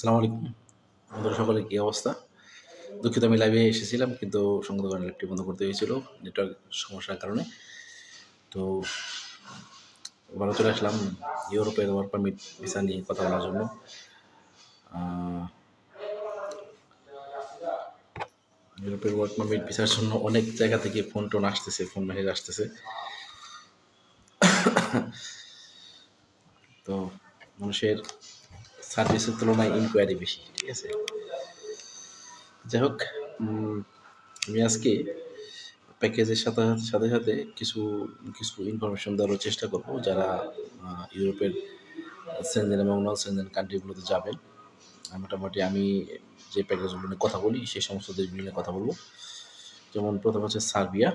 আসসালামু আলাইকুম বন্ধুরা, সকলের কী অবস্থা? দুঃখিত, আমি লাইভে এসেছিলাম কিন্তু সঙ্গত কারণে লাইভটি বন্ধ করতে হয়েছিল নেটওয়ার্ক সমস্যার কারণে। তো এবারও চলে আসলাম ইউরোপের ওয়ার্ক পারমিট ভিসা নিয়ে কথা বলার জন্য। ইউরোপের ওয়ার্ক পারমিট ভিসার জন্য অনেক জায়গা থেকে ফোন টোন আসতেছে, ফোন মেসেজ আসতেছে। তো মানুষের সার্ভিসের তুলনায় ইনকোয়ারি বেশি, ঠিক আছে। যাই হোক, আমি আজকে প্যাকেজের সাথে সাথে সাথে কিছু কিছু ইনফরমেশন দেওয়ার চেষ্টা করব যারা ইউরোপের সেনজেন এবং নন সেনজেন কান্ট্রিগুলোতে যাবেন। মোটামুটি আমি যে প্যাকেজগুলো নিয়ে কথা বলি সেই সমস্ত দেশগুলো নিয়ে কথা বলবো। যেমন প্রথম হচ্ছে সার্বিয়া।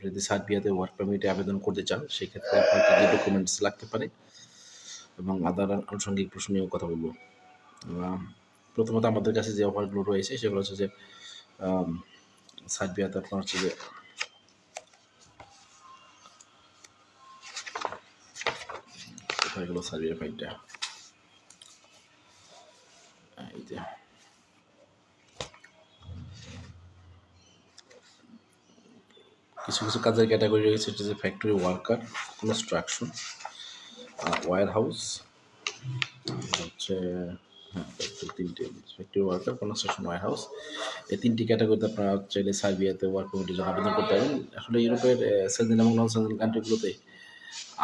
যদি সার্বিয়াতে ওয়ার্ক পারমিটে আবেদন করতে চান সেক্ষেত্রে আপনার কী ডকুমেন্টস লাগতে পারে এবং আদার আনুষঙ্গিক প্রশ্ন নিয়েও কথা বলবো। প্রথমত আমাদের কাছে যে অফারগুলো রয়েছে সেগুলো হচ্ছে যে সার্বিয়াতে আপনার হচ্ছে যে কোথায় গেলো সার্বিয়া ফাইলটা, এই যে কিছু কিছু কাজের ক্যাটাগরি রয়েছে, হচ্ছে যে factory worker, construction, warehouse, হচ্ছে তিনটে factory worker, construction, warehouse. এই তিনটি ক্যাটাগরিতে আপনারা চাইলে সার্বিয়াতে ওয়ার্ক পারমিটের জন্য আবেদন করতে পারেন। আসলে ইউরোপের সেনজেন এবং নন সেনজেন কান্ট্রিগুলোতে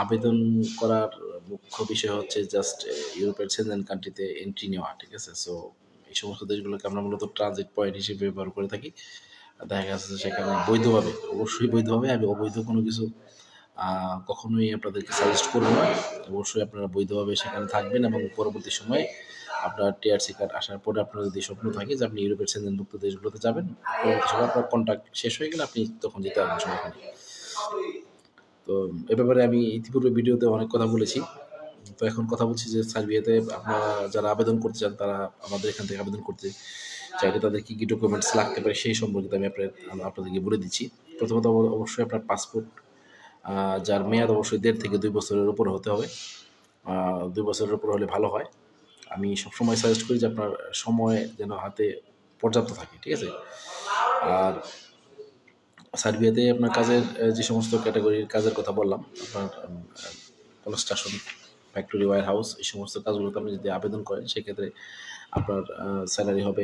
আবেদন করার মুখ্য বিষয় হচ্ছে জাস্ট ইউরোপের সেনজেন কান্ট্রিতে এন্ট্রি নেওয়া, ঠিক আছে। সো এই সমস্ত দেশগুলোকে আমরা মূলত ট্রানজিট পয়েন্ট হিসেবে ব্যবহার করে থাকি। দেখা গেছে যে সেখানে বৈধভাবে, অবশ্যই বৈধভাবে, আমি অবৈধ কোনো কিছু কখনোই আপনাদেরকে সাজেস্ট করবো না। অবশ্যই আপনারা বৈধভাবে সেখানে থাকবেন এবং পরবর্তী সময়ে আপনার টিআরসি কার্ড আসার পরে আপনার যদি স্বপ্ন থাকে যে আপনি ইউরোপের সেনজেনভুক্ত দেশগুলোতে যাবেন, পরবর্তী সময় আপনার কন্ট্যাক্ট শেষ হয়ে গেলে আপনি তখন যেতে পারবেন সময়খানে। তো এ ব্যাপারে আমি ইতিপূর্বে ভিডিওতে অনেক কথা বলেছি। তো এখন কথা বলছি যে সার্বিয়াতে আপনারা যারা আবেদন করতে চান তারা আমাদের এখান থেকে আবেদন করতে চাইলে তাদের কী কী ডকুমেন্টস লাগতে পারে সেই সম্পর্কে আমি আপনাদেরকে বলে দিচ্ছি। প্রথমত অবশ্যই আপনার পাসপোর্ট, যার মেয়াদ অবশ্যই 1.5 থেকে 2 বছরের উপর হতে হবে। 2 বছরের উপর হলে ভালো হয়। আমি সবসময় সাজেস্ট করি যে আপনার সময় যেন হাতে পর্যাপ্ত থাকে, ঠিক আছে। আর সার্বিয়াতে আপনার কাজের যে সমস্ত ক্যাটাগরির কাজের কথা বললাম, আপনার কনস্ট্রাকশন, ফ্যাক্টরি, ওয়্যার হাউস, এই সমস্ত কাজগুলোতে আপনি যদি আবেদন করেন সেক্ষেত্রে আপনার স্যালারি হবে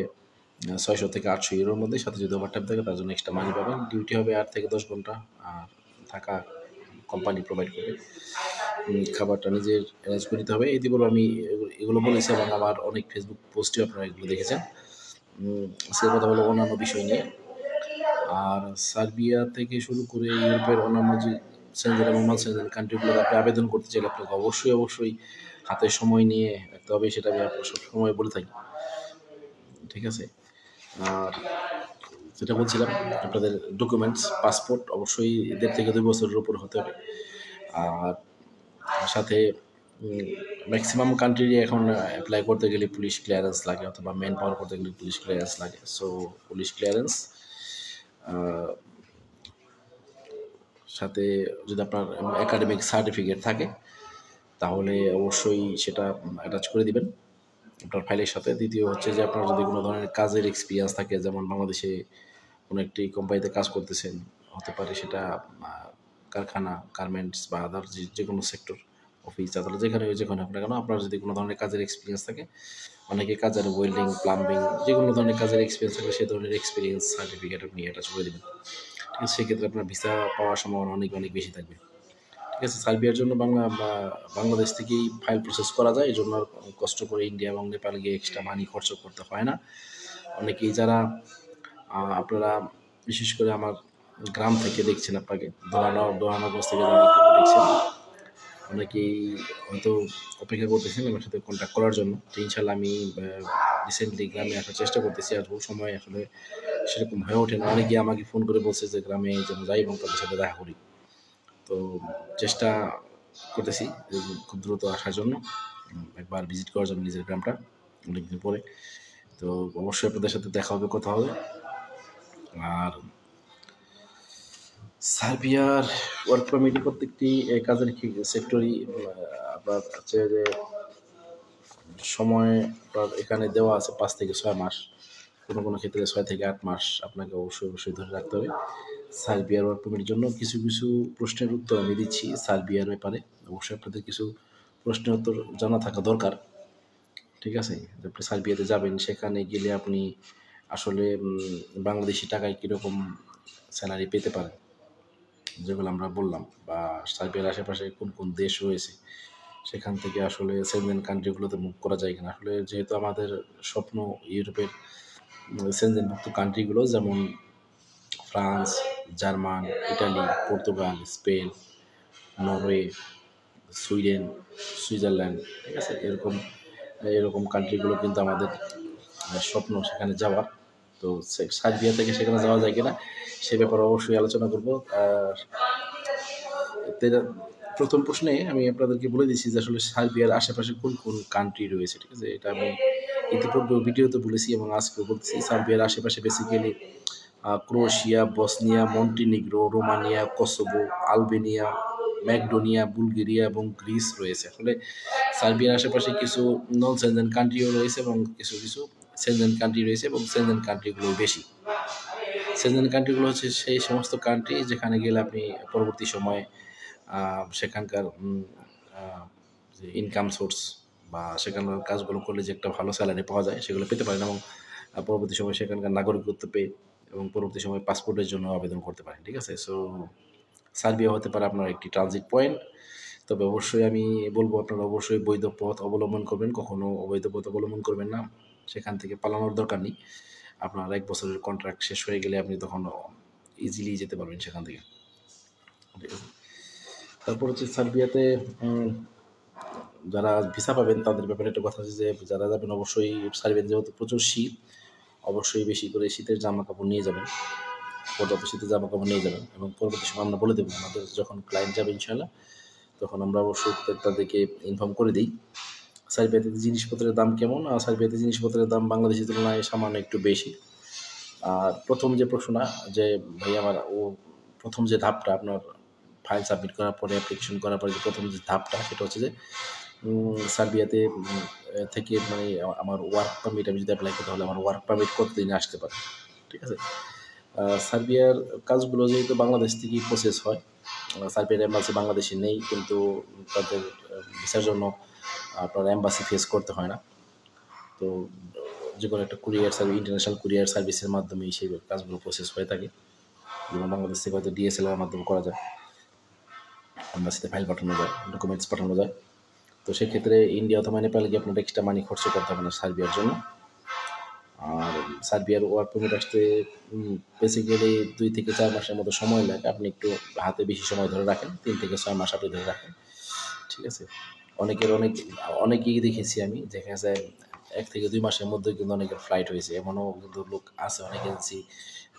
600 থেকে 800 ইউরোর মধ্যে। সাথে যদি ওভারটাইম থাকে তার জন্য এক্সট্রা মানি পাবেন। ডিউটি হবে 8 থেকে 10 ঘন্টা। আর থাকা কোম্পানি প্রোভাইড করবে। খাবারটা নিজের অ্যারেঞ্জ করে নিতে হবে। ইতিপূর্বে আমি এগুলো বলেছি এবং আমার অনেক ফেসবুক পোস্টেও আপনারা এগুলো দেখেছেন। সে কথা হলো অন্যান্য বিষয় নিয়ে। আর সার্বিয়া থেকে শুরু করে ইউরোপের অন্যান্য যে সেনজেন এবং নন সেনজেন কান্ট্রিগুলোতে আপনি আবেদন করতে চাইলে আপনাকে অবশ্যই হাতে সময় নিয়ে রাখতে হবে, সেটা আমি আপনার সবসময় বলে থাকি, ঠিক আছে। আর যেটা বলছিলাম, আপনাদের ডকুমেন্টস, পাসপোর্ট অবশ্যই 1.5 থেকে 2 বছরের উপর হতে হবে। আর সাথে ম্যাক্সিমাম কান্ট্রি এখন অ্যাপ্লাই করতে গেলে পুলিশ ক্লিয়ারেন্স লাগে, অথবা ম্যান পাওয়ার করতে গেলে পুলিশ ক্লিয়ারেন্স লাগে। সো পুলিশ ক্লিয়ারেন্স, সাথে যদি আপনার একাডেমিক সার্টিফিকেট থাকে তাহলে অবশ্যই সেটা অ্যাটাচ করে দিবেন আপনার ফাইলের সাথে। দ্বিতীয় হচ্ছে যে আপনার যদি কোনো ধরনের কাজের এক্সপিরিয়েন্স থাকে, যেমন বাংলাদেশে কোনো একটি কোম্পানিতে কাজ করতেছেন, হতে পারে সেটা কারখানা, গার্মেন্টস বা আদার যে কোনো সেক্টর, অফিস, আদালত, যেখানে হোক না কেন, আপনার যদি কোনো ধরনের কাজের এক্সপিরিয়েন্স থাকে, অনেকে কাজের ওয়েল্ডিং, প্লাম্বিং, যে কোনো ধরনের কাজের এক্সপিরিয়েন্স থাকে, সেই ধরনের এক্সপিরিয়েন্স সার্টিফিকেট আপনি অ্যাটাচ করে দেবেন, ঠিক আছে। সেক্ষেত্রে আপনার ভিসা পাওয়ার সম্ভাবনা অনেক বেশি থাকবে, ঠিক আছে। সার্বিয়ার জন্য বাংলাদেশ থেকেই ফাইল প্রসেস করা যায়, এই জন্য কষ্ট করে ইন্ডিয়া এবং নেপাল গিয়ে এক্সট্রা মানি খরচ করতে হয় না। অনেকেই যারা আপনারা বিশেষ করে আমার গ্রাম থেকে দেখছেন, আপনাকে দোহানগঞ্জ থেকে যারা দেখছেন, অনেকেই হয়তো অপেক্ষা করতেছেন আমার সাথে কন্ট্যাক্ট করার জন্য। তো ইনশাল্লাহ আমি রিসেন্টলি গ্রামে আসার চেষ্টা করতেছি, আর বহু সময় আসলে সেরকম হয়ে ওঠে না। অনেকেই আমাকে ফোন করে বলছে যে গ্রামে যেন যাই এবং তাদের সাথে দেখা করি। তো চেষ্টা করতেছি খুব দ্রুত আসার জন্য, একবার ভিজিট করার জন্য নিজের গ্রামটা অনেকদিন পরে। তো অবশ্যই আপনাদের সাথে দেখা হবে, কথা হবে। আর সার্বিয়ার ওয়ার্ক পারমিটে প্রত্যেকটি কাজের সেক্টরই আপনার হচ্ছে যে সময় এখানে দেওয়া আছে 5 থেকে 6 মাস, কোনো কোনো ক্ষেত্রে 6 থেকে 8 মাস আপনাকে অবশ্যই ধরে রাখতে হবে সার্বিয়ার ওয়ার্ক পারমিটের জন্য। কিছু কিছু প্রশ্নের উত্তর আমি দিচ্ছি সার্বিয়ার ব্যাপারে, অবশ্যই আপনাদের কিছু প্রশ্নের উত্তর জানা থাকা দরকার। ঠিক আছে, আপনি সার্বিয়াতে যাবেন, সেখানে গেলে আপনি আসলে বাংলাদেশি টাকায় কীরকম স্যালারি পেতে পারেন, যেগুলো আমরা বললাম, বা সার্বিয়ার আশেপাশে কোন কোন দেশ রয়েছে, সেখান থেকে আসলে সেনজেন কান্ট্রিগুলোতে মুভ করা যায় কিনা। আসলে যেহেতু আমাদের স্বপ্ন ইউরোপের সেনজেনভুক্ত কান্ট্রিগুলো, যেমন France, German, Italy, Portugal, Spain, Norway, Sweden, Switzerland, ঠিক আছে, এরকম এরকম কান্ট্রিগুলো কিন্তু আমাদের স্বপ্ন সেখানে যাওয়ার। তো সার্বিয়া থেকে সেখানে যাওয়া যায় কিনা সে ব্যাপারে অবশ্যই আলোচনা করবো। আর প্রথম প্রশ্নে আমি আপনাদেরকে বলে দিচ্ছি যে আসলে সার্বিয়ার আশেপাশে কোন কোন কান্ট্রি রয়েছে। ঠিক আছে, এটা আমি ইতিপূর্বে ভিডিওতে বলেছি এবং আজকেও বলতেছি। সার্বিয়ার আশেপাশে basically Croatia, Bosnia, Montenegro, Romania, Kosovo, Albania, Macedonia, Bulgaria এবং গ্রিস রয়েছে। আসলে সার্বিয়ার আশেপাশে কিছু নন সেনজেন কান্ট্রিও রয়েছে এবং কিছু কিছু সেনজেন কান্ট্রি রয়েছে, এবং সেনজেন কান্ট্রিগুলো বেশি। সেনজেন কান্ট্রিগুলো হচ্ছে সেই সমস্ত কান্ট্রি যেখানে গেলে আপনি পরবর্তী সময়ে সেখানকার যে ইনকাম সোর্স বা সেখানকার কাজগুলো করলে যে একটা ভালো স্যালারি পাওয়া যায় সেগুলো পেতে পারেন, এবং পরবর্তী সময় সেখানকার নাগরিকত্ব পেয়ে এবং পরবর্তী সময় পাসপোর্টের জন্য আবেদন করতে পারেন। ঠিক আছে, সো সার্বিয়া হতে পারে আপনার একটি ট্রানজিট পয়েন্ট। তবে অবশ্যই আমি বলবো আপনারা অবশ্যই বৈধ পথ অবলম্বন করবেন, কখনো অবৈধ পথ অবলম্বন করবেন না। সেখান থেকে পালানোর দরকার নেই। আপনার 1 বছরের কন্ট্রাক্ট শেষ হয়ে গেলে আপনি তখন ইজিলি যেতে পারবেন সেখান থেকে। ঠিক আছে, তারপর হচ্ছে সার্বিয়াতে যারা ভিসা পাবেন তাদের ব্যাপারে একটা কথা আছে যে যারা যাবেন অবশ্যই সার্বিয়াতে যেহেতু প্রচুর শীত, অবশ্যই বেশি করে শীতের জামা কাপড় নিয়ে যাবেন, পর্যাপ্ত শীতের জামা কাপড় নিয়ে যাবেন। এবং পরবর্তী সময় আমরা বলে দেবো আমাদের যখন ক্লায়েন্ট যাবে ইনশাল্লাহ, তখন আমরা অবশ্যই তাদেরকে ইনফর্ম করে দিই সার্বিয়াতে জিনিসপত্রের দাম কেমন। আর সার্বিয়াতে জিনিসপত্রের দাম বাংলাদেশের তুলনায় সামান্য একটু বেশি। আর প্রথম যে প্রশ্নটা যে ভাই আমার প্রথম যে ধাপটা আপনার ফাইল সাবমিট করার পরে, অ্যাপ্লিকেশন করার পরে যে প্রথম যে ধাপটা, সেটা হচ্ছে যে সার্বিয়াতে থেকে মানে আমার ওয়ার্ক পারমিট আমি যদি অ্যাপ্লাই করি তাহলে আমার ওয়ার্ক পারমিট কতদিনে আসতে পারে। ঠিক আছে, সার্বিয়ার কাজগুলো যেহেতু বাংলাদেশ থেকেই প্রসেস হয়, সার্বিয়ার এম্বাসি বাংলাদেশে নেই, কিন্তু তাদের ভিসার জন্য আপনার এম্বাসি ফেস করতে হয় না। তো যে কোনো একটা কুরিয়ার সার্ভিস, ইন্টারন্যাশনাল কুরিয়ার সার্ভিসের মাধ্যমে সেই কাজগুলো প্রসেস হয়ে থাকে। যেমন বাংলাদেশ থেকে হয়তো ডিএসএলআর মাধ্যমে করা যায়, এম্বাসিতে ফাইল পাঠানো যায়, ডকুমেন্টস পাঠানো যায়। তো সেক্ষেত্রে ইন্ডিয়া অথবা নেপালে গিয়ে আপনার এক্সট্রা মানি খরচ করতে হবে না সার্বিয়ার জন্য। আর সার্বিয়ার ওয়ার্ক পারমিট আসতে বেসিক্যালি 2 থেকে 4 মাসের মতো সময় লাগে। আপনি একটু হাতে বেশি সময় ধরে রাখেন, 3 থেকে 6 মাস আপনি ধরে রাখেন। ঠিক আছে, অনেকেই দেখেছি আমি, দেখা যায় 1 থেকে 2 মাসের মধ্যে কিন্তু অনেকের ফ্লাইট হয়েছে। এমনও কিন্তু লোক আছে, অনেক এজেন্সি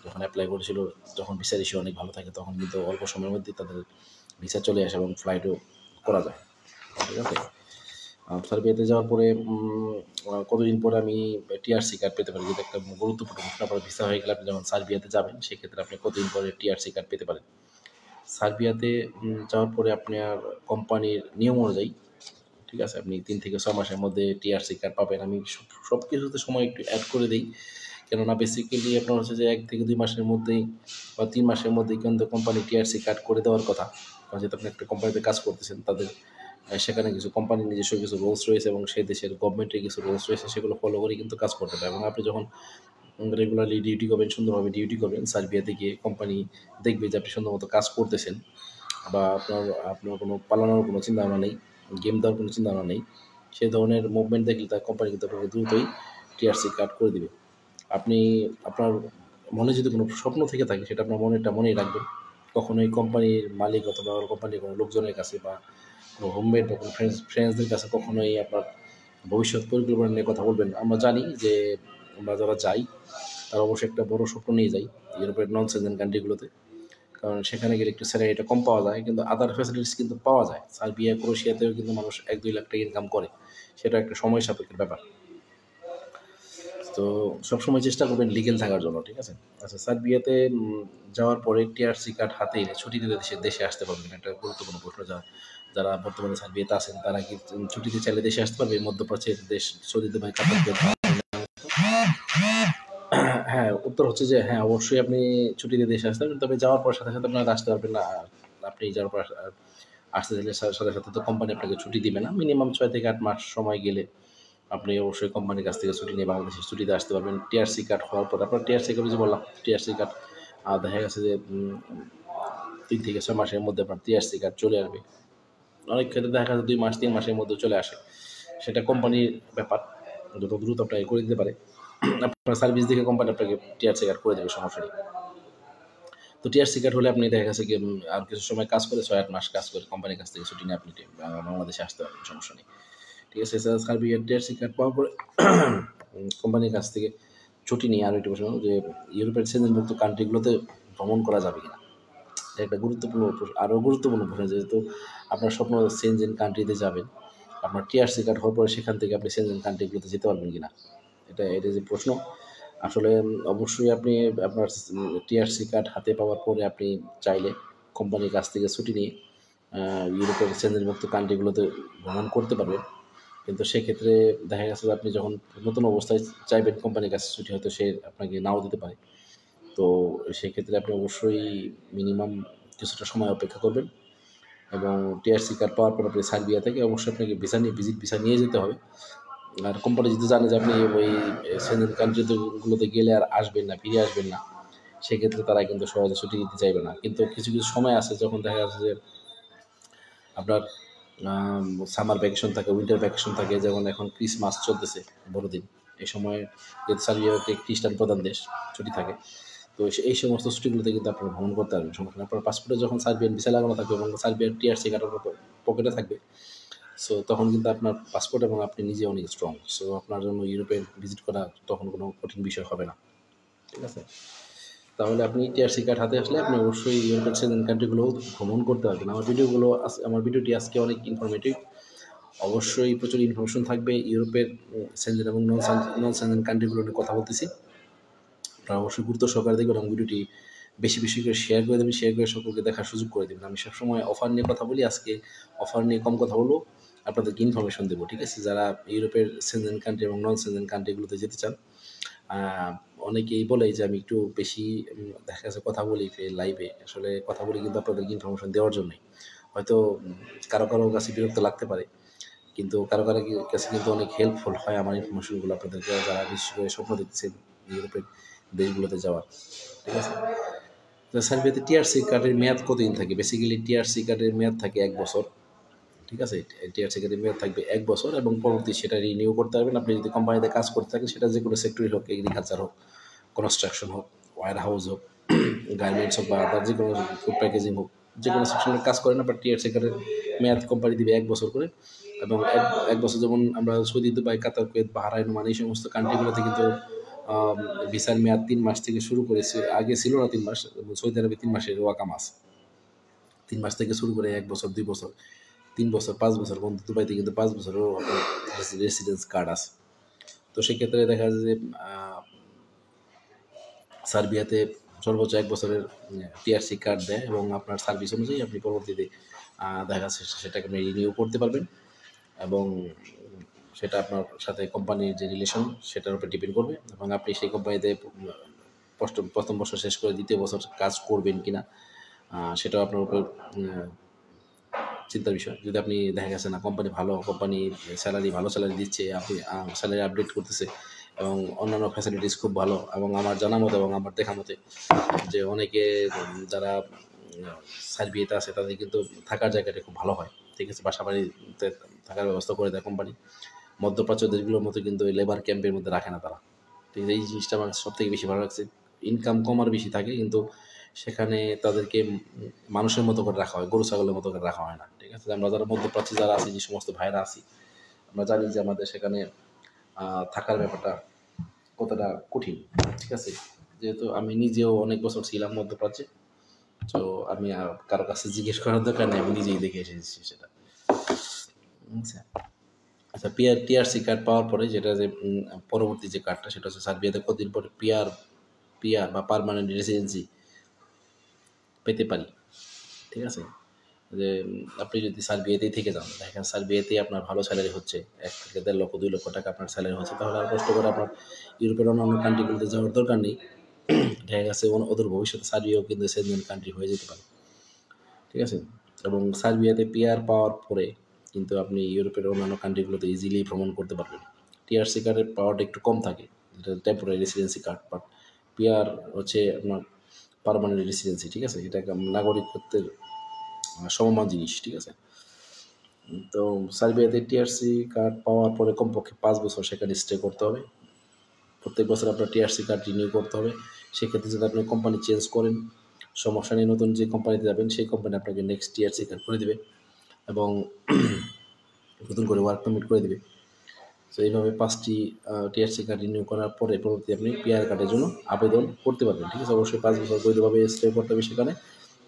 যখন অ্যাপ্লাই করেছিল, যখন ভিসার ইস্যু অনেক ভালো থাকে তখন কিন্তু অল্প সময়ের মধ্যেই তাদের ভিসা চলে আসে এবং ফ্লাইটও করা যায়। ঠিক আছে, সার্বিয়াতে যাওয়ার পরে কতদিন পরে আমি টিআরসি কার্ড পেতে পারি, যেটা একটা গুরুত্বপূর্ণ প্রশ্ন। আপনার ভিসা হয়ে গেলে আপনি যখন সার্বিয়াতে যাবেন সেক্ষেত্রে আপনি কতদিন পরে টিআরসি কার্ড পেতে পারেন। সার্বিয়াতে যাওয়ার পরে আপনার কোম্পানির নিয়ম অনুযায়ী, ঠিক আছে, আপনি 3 থেকে 6 মাসের মধ্যে টিআরসি কার্ড পাবেন। আমি সব কিছুতে সময় একটু অ্যাড করে দিই, কেননা বেসিক্যালি আপনার হচ্ছে যে 1 থেকে 2 মাসের মধ্যেই বা 3 মাসের মধ্যেই কিন্তু কোম্পানি টিআরসি কার্ড করে দেওয়ার কথা। কারণ যেহেতু আপনি একটা কোম্পানিতে কাজ করতেছেন, তাদের সেখানে কিছু কোম্পানির নিজস্ব কিছু রুলস রয়েছে এবং সেই দেশের গভর্নমেন্টের কিছু রুলস রয়েছে, সেগুলো ফলো করে কিন্তু কাজ করতে হবে। এবং আপনি যখন রেগুলারলি ডিউটি করবেন, সুন্দরভাবে ডিউটি করবেন, সার্বিয়াতে গিয়ে কোম্পানি দেখবে যে আপনি সুন্দরমতো কাজ করতেছেন, বা আপনার কোনো পালানোর কোনো চিন্তাভাবনা নেই, গেম দেওয়ার কোনো চিন্তাভাবনা নেই, সেই ধরনের মুভমেন্ট দেখলে তার কোম্পানি কিন্তু আপনাকে দ্রুতই টিআরসি কার্ড করে দিবে। আপনি আপনার মনে যদি কোনো স্বপ্ন থেকে থাকে সেটা আপনার মনেই রাখবেন। কখনোই কোম্পানির মালিক অথবা কোম্পানির কোনো লোকজনের কাছে বা কোনো হোমমেট বা কোনো ফ্রেন্ডসদের কাছে কখনোই আপনার ভবিষ্যৎ পরিকল্পনা নিয়ে কথা বলবেন। আমরা জানি যে আমরা যারা যাই তারা অবশ্যই একটা বড় স্বপ্ন নিয়ে যাই ইউরোপের নন সেনজেন কান্ট্রিগুলোতে, কারণ সেখানে গেলে একটু স্যালারিটা কম পাওয়া যায়, কিন্তু আদার ফ্যাসিলিটিস কিন্তু পাওয়া যায়। সার্বিয়া, ক্রোয়েশিয়াতেও কিন্তু মানুষ 1-2 লাখ টাকা ইনকাম করে, সেটা একটা সময় সাপেক্ষের ব্যাপার। তো সবসময় চেষ্টা করবেন লিগেল থাকার জন্য। ঠিক আছে, আচ্ছা, সার্বিয়াতে যাওয়ার পরে টিআরসি কার্ড হাতে এনে ছুটিতে দেশে আসতে পারবেন, একটা গুরুত্বপূর্ণ প্রশ্ন। যারা বর্তমানে সার্বিয়াতে আছেন তারা কি ছুটিতে চাইলে দেশে আসতে পারবে? মধ্যপ্রাচ্যের দেশ সৌদি দুবাই কাতার হ্যাঁ, উত্তর হচ্ছে যে হ্যাঁ, অবশ্যই আপনি ছুটিতে দেশে আসতে পারবেন। তবে যাওয়ার পর সাথে সাথে আপনারা আসতে পারবেন না। আর আপনি যাওয়ার পর আসতে চাইলে সাথে সাথে তো কোম্পানি আপনাকে ছুটি দিবে না। মিনিমাম 6 থেকে 8 মাস সময় গেলে আপনি অবশ্যই কোম্পানির কাছ থেকে ছুটি নিয়ে বাংলাদেশে ছুটিতে আসতে পারবেন। টিআরসি কার্ড হওয়ার পর আপনার টিআরসি কার্ড যে বললাম, টিআরসি কার্ড দেখা গেছে যে 3 থেকে 6 মাসের মধ্যে আপনার টিআরসি কার্ড চলে আসবে। অনেক ক্ষেত্রে দেখা যায় 2 মাস 3 মাসের মধ্যে চলে আসে। সেটা কোম্পানির ব্যাপার, যত দ্রুত আপনাকে করে দিতে পারে। আপনার সার্ভিস দেখে কোম্পানি আপনাকে টিআরসি কার্ড করে দেবে, সমস্যা নেই। তো টিআরসি কার্ড হলে আপনি দেখা গেছে কি আর কিছু সময় কাজ করে 6-8 মাস কাজ করে কোম্পানির কাছ থেকে ছুটি নিয়ে আপনি বাংলাদেশে আসতে পারবেন, সমস্যা নেই। ঠিক আছে, সার্বিয়ার টিআরসি কার্ড পাওয়ার পরে কোম্পানির কাছ থেকে ছুটি নিয়ে আরও একটু প্রশ্ন যে ইউরোপের সেনজেনভুক্ত কান্ট্রিগুলোতে ভ্রমণ করা যাবে কিনা, এটা একটা গুরুত্বপূর্ণ আরও গুরুত্বপূর্ণ প্রশ্ন। যেহেতু আপনার স্বপ্ন সেনজেন কান্ট্রিতে যাবেন, আপনার টিআরসি কার্ড হওয়ার পরে সেখান থেকে আপনি সেনজেন কান্ট্রিগুলোতে যেতে পারবেন কিনা, এটা যে প্রশ্ন। আসলে অবশ্যই আপনি আপনার টিআরসি কার্ড হাতে পাওয়ার পরে আপনি চাইলে কোম্পানির কাছ থেকে ছুটি নিয়ে ইউরোপের সেনজেনভুক্ত কান্ট্রিগুলোতে ভ্রমণ করতে পারবেন। কিন্তু সেক্ষেত্রে দেখা গেছে যে আপনি যখন নতুন অবস্থায় চাইবেন কোম্পানির কাছে ছুটি, হয়তো সে আপনাকে নাও দিতে পারে। তো সেক্ষেত্রে আপনি অবশ্যই মিনিমাম কিছুটা সময় অপেক্ষা করবেন এবং টিআরসি কার্ড পাওয়ার পর আপনি সার্বিয়া থেকে অবশ্যই আপনাকে ভিজিট ভিসা নিয়ে যেতে হবে। আর কোম্পানি যদি জানে যে আপনি ওই সেনজেন কান্ট্রিগুলোতে গেলে আর আসবেন না, ফিরে আসবেন না, সেক্ষেত্রে তারা কিন্তু সহজে ছুটি দিতে চাইবে না। কিন্তু কিছু কিছু সময় আছে যখন দেখা যাচ্ছে যে আপনার সামার ভ্যাকেশন থাকে, উইন্টার ভ্যাকেশন থাকে, যেমন এখন ক্রিসমাস চলতেছে, বড়দিন, এই সময় যেহেতু সার্বিয়া একটি খ্রিস্টান প্রধান দেশ, ছুটি থাকে। তো এই সমস্ত ছুটিগুলোতে কিন্তু আপনারা ভ্রমণ করতে পারবেন, সমস্যা নেই। আপনার পাসপোর্টে যখন সার্বিয়ান ভিসা লাগানো থাকবে এবং সার্বিয়ান টিআরসি কার্ড পকেটে থাকবে, সো তখন কিন্তু আপনার পাসপোর্ট এবং আপনি নিজে অনেক স্ট্রং। সো আপনার জন্য ইউরোপে ভিজিট করা তখন কোনো কঠিন বিষয় হবে না, ঠিক আছে? তাহলে আপনি টিআরসি কার্ড হাতে আসলে আপনি অবশ্যই ইউরোপের সেনজেন কান্ট্রিগুলো ভ্রমণ করতে পারবেন। আমার ভিডিওটি আজকে অনেক ইনফরমেটিভ। অবশ্যই প্রচুর ইনফরমেশন থাকবে ইউরোপের সেনজেন এবং নন সেনজেন কান্ট্রিগুলো নিয়ে কথা বলতেছি। আপনারা অবশ্যই গুরুত্ব সহকারে দেখবেন এবং ভিডিওটি বেশি বেশি করে শেয়ার করে দেবেন, শেয়ার করে সকলকে দেখার সুযোগ করে দেবেন। আমি সবসময় অফার নিয়ে কথা বলি, আজকে অফার নিয়ে কম কথা বলবো, আপনাদেরকে ইনফরমেশন দেবো, ঠিক আছে? যারা ইউরোপের সেনজেন কান্ট্রি এবং নন সেনজেন কান্ট্রিগুলোতে যেতে চান, অনেকেই বলে যে আমি একটু বেশি দেখা যাচ্ছে কথা বলি লাইভে, আসলে কথা বলি কিন্তু আপনাদেরকে ইনফরমেশন দেওয়ার জন্যই। হয়তো কারো কারো কাছে বিরক্ত লাগতে পারে, কিন্তু কারো কারো কাছে কিন্তু অনেক হেল্পফুল হয় আমার ইনফরমেশনগুলো আপনাদেরকে, যারা বিশেষ করে স্বপ্ন দেখতেছেন ইউরোপের দেশগুলোতে যাওয়ার, ঠিক আছে? তো সার্বিয়াতে টিআরসি কার্ডের মেয়াদ কতদিন থাকে? বেসিক্যালি টিআরসি কার্ডের মেয়াদ থাকে 1 বছর, ঠিক আছে? টিআরসি কার্ডের মেয়াদ থাকবে 1 বছর এবং পরবর্তী সেটা রিনিউ করতে পারবেন। আপনি যদি কোম্পানিতে কাজ করতে থাকেন, সেটা যে কোনো সেক্টরই হোক, এগ্রিকালচার হোক, কনস্ট্রাকশন হোক, ওয়্যার হাউস হোক, গার্মেন্টস হোক, বা আদার যে কোনো ফুড প্যাকেজিং হোক, যে কোনো সেকশনে কাজ করেন, আপনার টিআরসি কার্ডের মেয়াদ কোম্পানি দিবে 1 বছর করে। এবং এক বছর, যেমন আমরা সৌদি, দুবাই, কাতার, কুয়েত, বাহরাইন, ওমান, এই সমস্ত কান্ট্রিগুলোতে কিন্তু ভিসার মেয়াদ 3 মাস থেকে শুরু করেছে। আগে ছিল না 3 মাস, সৌদি আরবে 3 মাসের ওয়াকাম আছে। 3 মাস থেকে শুরু করে 1 বছর, 2 বছর, 3 বছর, 5 বছর, বন্ধু দুবাইতে কিন্তু 5 বছরেরও রেসিডেন্স কার্ড আছে। তো সেক্ষেত্রে দেখা যায় যে সার্বিয়াতে সর্বোচ্চ 1 বছরের টিআরসি কার্ড দেয় এবং আপনার সার্ভিস অনুযায়ী আপনি পরবর্তীতে দেখা যাচ্ছে সেটাকে আপনি রিনিউ করতে পারবেন এবং সেটা আপনার সাথে কোম্পানির যে রিলেশন সেটার উপর ডিপেন্ড করবে এবং আপনি সেই কোম্পানিতে প্রথম বছর শেষ করে দ্বিতীয় বছর কাজ করবেন কিনা সেটাও আপনার উপর চিন্তার বিষয়। যদি আপনি দেখা গেছে না কোম্পানি ভালো স্যালারি দিচ্ছে, আপনি স্যালারি আপডেট করতেছে এবং অন্যান্য ফ্যাসিলিটিস খুব ভালো, এবং আমার জানা মতো এবং আমার দেখা মতে যে অনেকে যারা সার্বিয়াতে আছে তাদের কিন্তু থাকার জায়গাটা খুব ভালো হয়, ঠিক আছে? বাসা বাড়িতে থাকার ব্যবস্থা করে দেয় কোম্পানি। মধ্যপ্রাচ্য দেশগুলোর মতো কিন্তু ওই লেবার ক্যাম্পের মধ্যে রাখে না তারা, ঠিক আছে? এই জিনিসটা আমার সব থেকে বেশি ভালো লাগছে। ইনকাম কম আর বেশি থাকে, কিন্তু সেখানে তাদেরকে মানুষের মতো করে রাখা হয়, গরু ছাগলের মতো করে রাখা হয় না, ঠিক আছে? আমরা যারা মধ্যপ্রাচ্যে যারা আছি, যে সমস্ত ভাইরা আছি, আমরা জানি যে আমাদের সেখানে থাকার ব্যাপারটা কতটা কঠিন, ঠিক আছে? যেহেতু আমি নিজেও অনেক বছর ছিলাম মধ্যপ্রাচ্যে, তো আমি কারো কাছে জিজ্ঞেস করার দরকার নেই, আমি নিজেই দেখে এসেছি সেটা। আচ্ছা, টিআরসি কার্ড পাওয়ার পরে যেটা যে পরবর্তী যে কার্ডটা, সেটা হচ্ছে সার্বিয়াতে কতদিন পরে পিআর বা পার্মানেন্ট রেসিডেন্সি পেতে পারি, ঠিক আছে? যে আপনি যদি সার্বিয়াতেই থেকে যান, দেখেন সার্বিয়াতেই আপনার ভালো স্যালারি হচ্ছে, 1 থেকে 1.5 লক্ষ 2 লক্ষ টাকা আপনার স্যালারি হচ্ছে, তাহলে আর কষ্ট করে আপনার ইউরোপের অন্যান্য কান্ট্রিগুলোতে যাওয়ার দরকার নেই। দেখা গেছে ওদের ভবিষ্যতে সার্বিয়াও কিন্তু সেনজেন কান্ট্রি হয়ে যেতে পারে, ঠিক আছে? এবং সার্বিয়াতে পিআর পাওয়ার পরে কিন্তু আপনি ইউরোপের অন্যান্য কান্ট্রিগুলোতে ইজিলি ভ্রমণ করতে পারবেন। টিআরসি কার্ডের পাওয়ারটা একটু কম থাকে, যেটা temporary residency card, but PR হচ্ছে আপনার পার্মানেন্ট রেসিডেন্সি, ঠিক আছে? এটা নাগরিকত্বের সমমান জিনিস, ঠিক আছে? তো সার্বিয়াতে টিআরসি কার্ড পাওয়ার পরে কমপক্ষে 5 বছর সেখানে স্টে করতে হবে। প্রত্যেক বছর আপনার টিআরসি কার্ড রিনিউ করতে হবে। সেক্ষেত্রে যদি আপনি কোম্পানি চেঞ্জ করেন, সমস্যা নেই, নতুন যে কোম্পানিতে যাবেন সেই কোম্পানি আপনাকে নেক্সট টিআরসি কার্ড করে দেবে এবং নতুন করে ওয়ার্ক পারমিট করে দেবে। তো এইভাবে 5টি টিআরসি কার্ড রিনিউ করার পরে পরবর্তী আপনি পিআর কার্ডের জন্য আবেদন করতে পারবেন, ঠিক আছে? অবশ্যই 5 বছর বৈধভাবে স্টে করতে হবে সেখানে,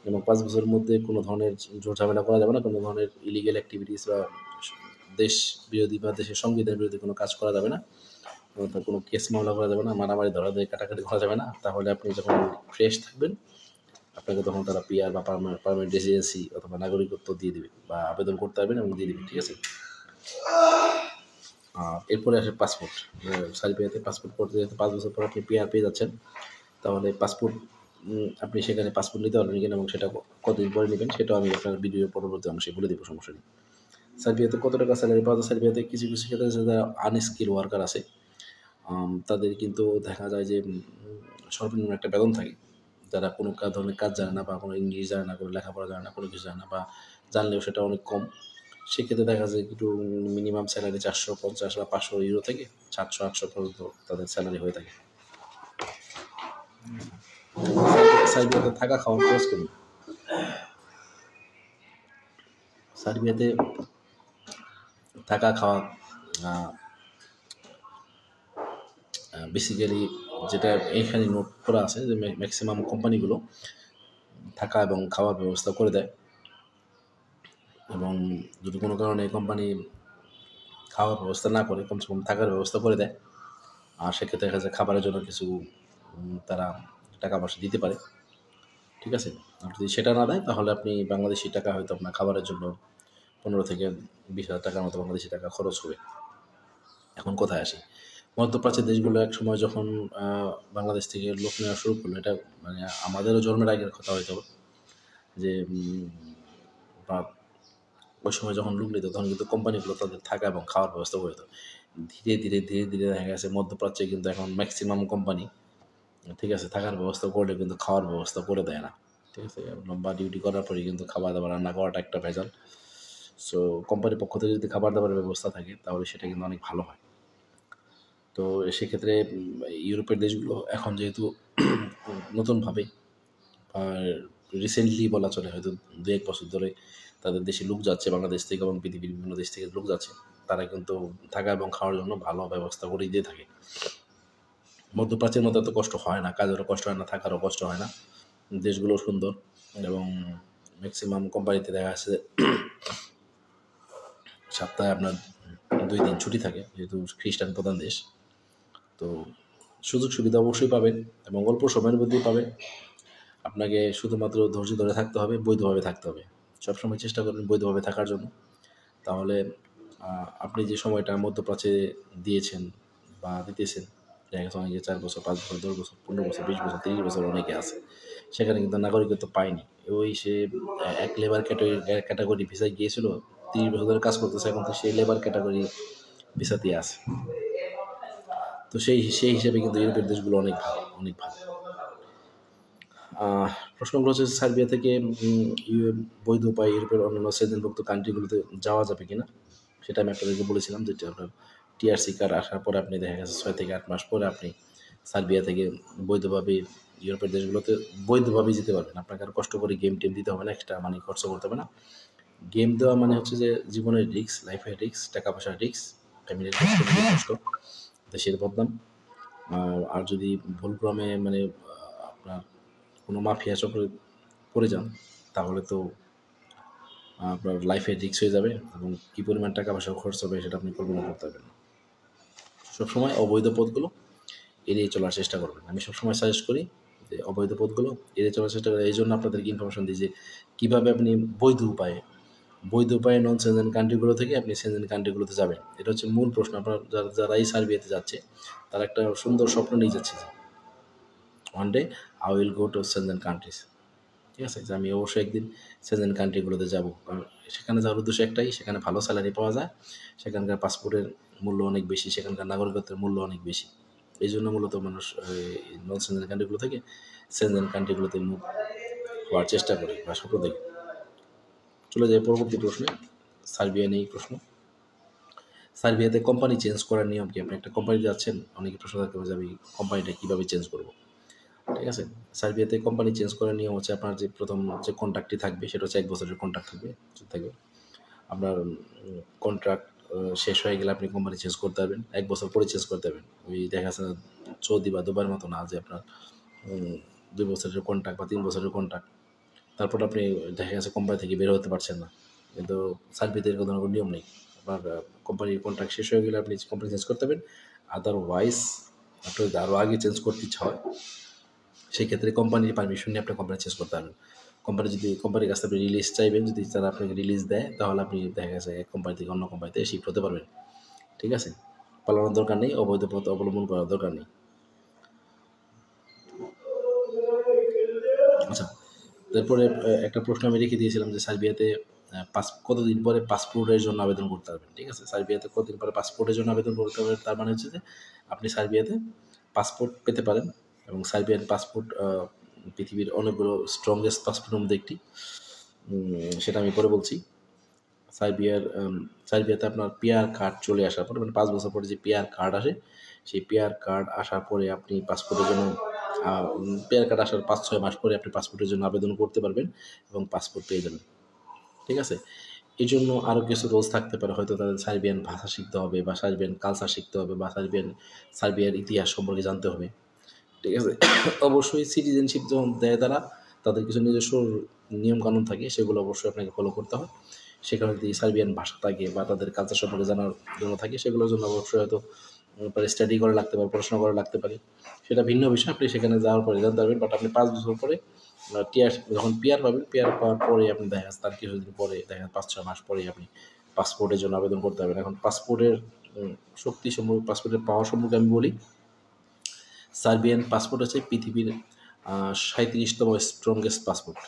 এবং 5 বছরের মধ্যে কোনো ধরনের জোর ঝামেলা করা যাবে না, কোনো ধরনের ইলিগেল অ্যাক্টিভিটিস বা দেশ বিরোধী বা দেশের সংবিধান বিরোধী কোনো কাজ করা যাবে না, কোনো কেস মামলা করা যাবে না, মারামারি ধরাধরি কাটাকাটি করা যাবে না। তাহলে আপনি যখন ফ্রেশ থাকবেন আপনাকে তখন তারা পিআর বা পার্মানেন্ট রেসিডেন্সি অথবা নাগরিকত্ব দিয়ে দেবে বা আবেদন করতে পারবেন এবং দিয়ে দেবে, ঠিক আছে? এরপরে আসে পাসপোর্ট। সার্বিয়াতে পাসপোর্ট করতে যেতে 5 বছর পর আপনি পিআর পেয়ে যাচ্ছেন, তাহলে পাসপোর্ট আপনি সেখানে পাসপোর্ট নিতে পারবেন কিনা এবং সেটা কতদিন পরে নেবেন সেটাও আমি আপনার ভিডিওর পরবর্তী অংশে বলে দেবো, সমস্যা নেই। সার্বিয়াতে কত টাকা স্যালারি পাওয়া যায়? সার্বিয়াতে কিছু কিছু ক্ষেত্রে যারা আনস্কিল ওয়ার্কার আছে তাদের কিন্তু দেখা যায় যে সর্বনিম্ন একটা বেতন থাকে, যারা কোনো ধরনের কাজ জানে না বা কোনো ইংলিশ জানে না, কোনো লেখাপড়া জানে না, কোনো কিছু জানে না, বা জানলেও সেটা অনেক কম। সেক্ষেত্রে দেখা যায় একটু মিনিমাম স্যালারি 450 বা 500 ইউরো থেকে 700-800 পর্যন্ত তাদের স্যালারি হয়ে থাকে। সার্বিয়াতে থাকা খাওয়ার খরচ করি। সার্বিয়াতে থাকা খাওয়া বেসিক্যালি যেটা এখানে নোট করা আছে যে ম্যাক্সিমাম কোম্পানিগুলো থাকা এবং খাওয়ার ব্যবস্থা করে দেয়, এবং যদি কোনো কারণে কোম্পানি খাওয়ার ব্যবস্থা না করে কমসে কম থাকার ব্যবস্থা করে দেয়, আর সেক্ষেত্রে দেখা যায় খাবারের জন্য কিছু তারা টাকা পয়সা দিতে পারে, ঠিক আছে? আর যদি সেটা না দেয় তাহলে আপনি বাংলাদেশি টাকা হয়তো আপনার খাবারের জন্য 15 থেকে 20,000 টাকার মতো বাংলাদেশি টাকা খরচ হবে। এখন কোথায় আসি, মধ্যপ্রাচ্যের দেশগুলো এক সময় যখন বাংলাদেশ থেকে লোক নেওয়া শুরু করলো, এটা মানে আমাদেরও জন্মের আগের কথা হয়তো, যে ওই সময় যখন লোক নিত তখন কিন্তু কোম্পানিগুলো তাদের থাকা এবং খাওয়ার ব্যবস্থা করে দিত। ধীরে ধীরে ধীরে ধীরে দেখা গেছে মধ্যপ্রাচ্যে কিন্তু এখন ম্যাক্সিমাম কোম্পানি, ঠিক আছে, থাকার ব্যবস্থা করলে কিন্তু খাওয়ার ব্যবস্থা করে দেয় না, ঠিক আছে? লম্বা ডিউটি করার পরে কিন্তু খাবার দাবার রান্না করাটা একটা ভেজাল। সো কোম্পানির পক্ষ থেকে যদি খাবার দাবারের ব্যবস্থা থাকে তাহলে সেটা কিন্তু অনেক ভালো হয়। তো সেক্ষেত্রে ইউরোপের দেশগুলো এখন যেহেতু নতুনভাবে রিসেন্টলি বলা চলে, হয়তো 2-1 বছর ধরে তাদের দেশে লোক যাচ্ছে বাংলাদেশ থেকে এবং পৃথিবীর বিভিন্ন দেশ থেকে লোক যাচ্ছে, তারা কিন্তু থাকা এবং খাওয়ার জন্য ভালো ব্যবস্থা করে দিয়ে থাকে। মধ্যপ্রাচ্যের মতো এত কষ্ট হয় না, কাজেরও কষ্ট হয় না, থাকারও কষ্ট হয় না, দেশগুলো সুন্দর, এবং ম্যাক্সিমাম কোম্পানিতে দেখা যাচ্ছে সপ্তাহে আপনার 2 দিন ছুটি থাকে, যেহেতু খ্রিস্টান প্রধান দেশ। তো সুযোগ সুবিধা অবশ্যই পাবেন এবং অল্প সময়ের মধ্যেই পাবেন। আপনাকে শুধুমাত্র ধৈর্য ধরে থাকতে হবে, বৈধভাবে থাকতে হবে। সবসময় চেষ্টা করবেন বৈধভাবে থাকার জন্য। তাহলে আপনি যে সময়টা মধ্যপ্রাচ্যে দিয়েছেন বা দিতেছেন, দেখা গেছে অনেকে 4 বছর, 5 বছর, 10 বছর, 15 বছর, 20 বছর, 30 বছর অনেকে আছে, সেখানে কিন্তু নাগরিকত্ব পায়নি। ওই সে এক লেবার ক্যাটাগরি ভিসায় গিয়েছিল, 30 বছর ধরে কাজ করতেছে, এখন তো সেই লেবার ক্যাটাগরি ভিসাতেই আছে। তো সেই হিসেবে কিন্তু ইউরোপের দেশগুলো অনেক ভালো, অনেক ভালো। প্রশ্নগুলো হচ্ছে সার্বিয়া থেকে বৈধ উপায়ে ইউরোপের অন্যান্য সেনজেনভুক্ত কান্ট্রিগুলোতে যাওয়া যাবে কিনা, সেটা আমি আপনাদেরকে বলেছিলাম, যেটা আপনার টিআরসি কার্ড আসার পরে আপনি দেখা গেছে 6 থেকে 8 মাস পরে আপনি সার্বিয়া থেকে বৈধভাবে ইউরোপের দেশগুলোতে বৈধভাবে যেতে পারবেন। আপনাকে আর কষ্ট করে গেম টেম দিতে হবে না, এক্সট্রা মানি খরচ করতে হবে না। গেম দেওয়া মানে হচ্ছে যে জীবনের রিস্ক, লাইফের রিস্ক, টাকা পয়সার রিস্ক, ফ্যামিলির কষ্ট, নিজের কষ্ট, দেশের বদনাম। আর যদি ভুলক্রমে মানে আপনার কোনো মাফিয়া চক্রে পড়ে যান তাহলে তো আপনার লাইফে রিস্ক হয়ে যাবে এবং কী পরিমাণ টাকা পয়সা খরচ হবে সেটা আপনি কল্পনা করতে পারবেন না। সবসময় অবৈধ পথগুলো এড়িয়ে চলার চেষ্টা করবেন। আমি সবসময় সাজেস্ট করি যে অবৈধ পথগুলো এড়িয়ে চলার চেষ্টা করি। এই জন্য আপনাদেরকে ইনফরমেশন দিই যে কীভাবে আপনি বৈধ উপায়ে নন সেনজেন কান্ট্রিগুলো থেকে আপনি সেনজেন কান্ট্রিগুলোতে যাবেন। এটা হচ্ছে মূল প্রশ্ন। আপনার যারা এই সার্বিয়াতে যাচ্ছে তারা একটা সুন্দর স্বপ্ন নিয়ে যাচ্ছে যে one day I will go to Schengen countries. ঠিক আছে, যে আমি অবশ্যই একদিন সেনজেন কান্ট্রিগুলোতে যাব। কারণ সেখানে যাওয়ার উদ্দেশ্য একটাই, সেখানে ভালো স্যালারি পাওয়া যায়, সেখানকার পাসপোর্টের মূল্য অনেক বেশি, সেখানকার নাগরিকত্বের মূল্য অনেক বেশি। এই জন্য মূলত মানুষ নন সেনজেন কান্ট্রিগুলো থেকে সেনজেন কান্ট্রিগুলোতে মুভ হওয়ার চেষ্টা করে বা স্বপ্ন দেখে। চলে যায় পরবর্তী প্রশ্নে, সার্বিয়া নিয়ে প্রশ্ন। সার্বিয়াতে কোম্পানি চেঞ্জ করার নিয়ম কি? আপনি একটা কোম্পানিতে যাচ্ছেন, অনেকে প্রশ্ন থাকতে পারে যে আমি কোম্পানিটা কীভাবে চেঞ্জ করব। ঠিক আছে, সার্বিয়াতে কোম্পানি চেঞ্জ করার নিয়ম হচ্ছে আপনার যে প্রথম যে কন্ট্রাক্টটি থাকবে সেটা হচ্ছে 1 বছরের কন্ট্রাক্ট থাকবে। আপনার কন্ট্রাক্ট শেষ হয়ে গেলে আপনি কোম্পানি চেঞ্জ করতে পারবেন, 1 বছর পরে চেঞ্জ করতে পারবেন। ওই দেখা যাচ্ছে সৌদি বা দুবাইয়ের মতো না যে আপনার 2 বছরের কন্ট্রাক্ট বা 3 বছরের কন্ট্রাক্ট, তারপর আপনি দেখা গেছে কোম্পানি থেকে বের হতে পারছেন না। কিন্তু সার্বিয়াতে এরকম কোনো নিয়ম নেই। আপনার কোম্পানির কন্ট্রাক্ট শেষ হয়ে গেলে আপনি কোম্পানি চেঞ্জ করতে পারবেন। আদারওয়াইজ আপনার যদি আরও আগে চেঞ্জ করতে ইচ্ছা হয় সেই ক্ষেত্রে কোম্পানির পারমিশন নিয়ে আপনি কোম্পানি চেঞ্জ করতে পারবেন। কোম্পানির কাছে আপনি রিলিজ চাইবেন, যদি তারা আপনাকে রিলিজ দেয় তাহলে আপনি দেখা গেছে এক কোম্পানি থেকে অন্য কোম্পানিতে শিফট হতে পারবেন। ঠিক আছে, পালানোর দরকার নেই, অবৈধ পথ অবলম্বন করার দরকার নেই। আচ্ছা, তারপরে একটা প্রশ্ন আমি রেখে দিয়েছিলাম যে সার্বিয়াতে কতদিন পরে পাসপোর্টের জন্য আবেদন করতে পারবেন। ঠিক আছে, সার্বিয়াতে কতদিন পরে পাসপোর্টের জন্য আবেদন করতে পারবেন, তার মানে হচ্ছে যে আপনি সার্বিয়াতে পাসপোর্ট পেতে পারেন। এবং সার্বিয়ান পাসপোর্ট পৃথিবীর অনেকগুলো স্ট্রংগেস্ট পাসপোর্টের মধ্যে একটি, সেটা আমি পরে বলছি। সার্বিয়াতে আপনার পিআর কার্ড চলে আসার পরে, মানে 5 বছর পরে যে পিআর কার্ড আসে, সেই পিআর কার্ড আসার পরে আপনি পাসপোর্টের জন্য পিআর কার্ড আসার 5-6 মাস পরে আপনি পাসপোর্টের জন্য আবেদন করতে পারবেন এবং পাসপোর্ট পেয়ে যাবেন। ঠিক আছে, এই জন্য আরও কিছু রোলস থাকতে পারে, হয়তো তাদের সার্বিয়ান ভাষা শিখতে হবে বা সার্বিয়ান কালচার শিখতে হবে বা সার্বিয়ার ইতিহাস সম্পর্কে জানতে হবে। ঠিক আছে, অবশ্যই সিটিজেনশিপ যখন দেয় তারা, তাদের কিছু নিজস্ব নিয়মকানুন থাকে, সেগুলো অবশ্যই আপনাকে ফলো করতে হয়। সেখানে যদি সার্বিয়ান ভাষা থাকে বা তাদের কালচার সম্পর্কে জানার জন্য থাকে, সেগুলোর জন্য অবশ্যই হয়তো স্টাডি করা লাগতে পারে, পড়াশোনা করা লাগতে পারে, সেটা ভিন্ন বিষয়। আপনি সেখানে যাওয়ার পরে জানতে পারবেন। বাট আপনি 5 বছর পরে যখন পিআর পাবেন, পিআর পাওয়ার পরে আপনি দেখা যাচ্ছে তার কিছুদিন পরে, দেখা 5-6 মাস পরেই আপনি পাসপোর্টের জন্য আবেদন করতে পারবেন। এখন পাসপোর্টের শক্তি সম্পর্কে, পাসপোর্টের পাওয়ার সম্পর্কে আমি বলি। সার্বিয়ান পাসপোর্ট হচ্ছে পৃথিবীর 37তম স্ট্রংগেস্ট পাসপোর্ট।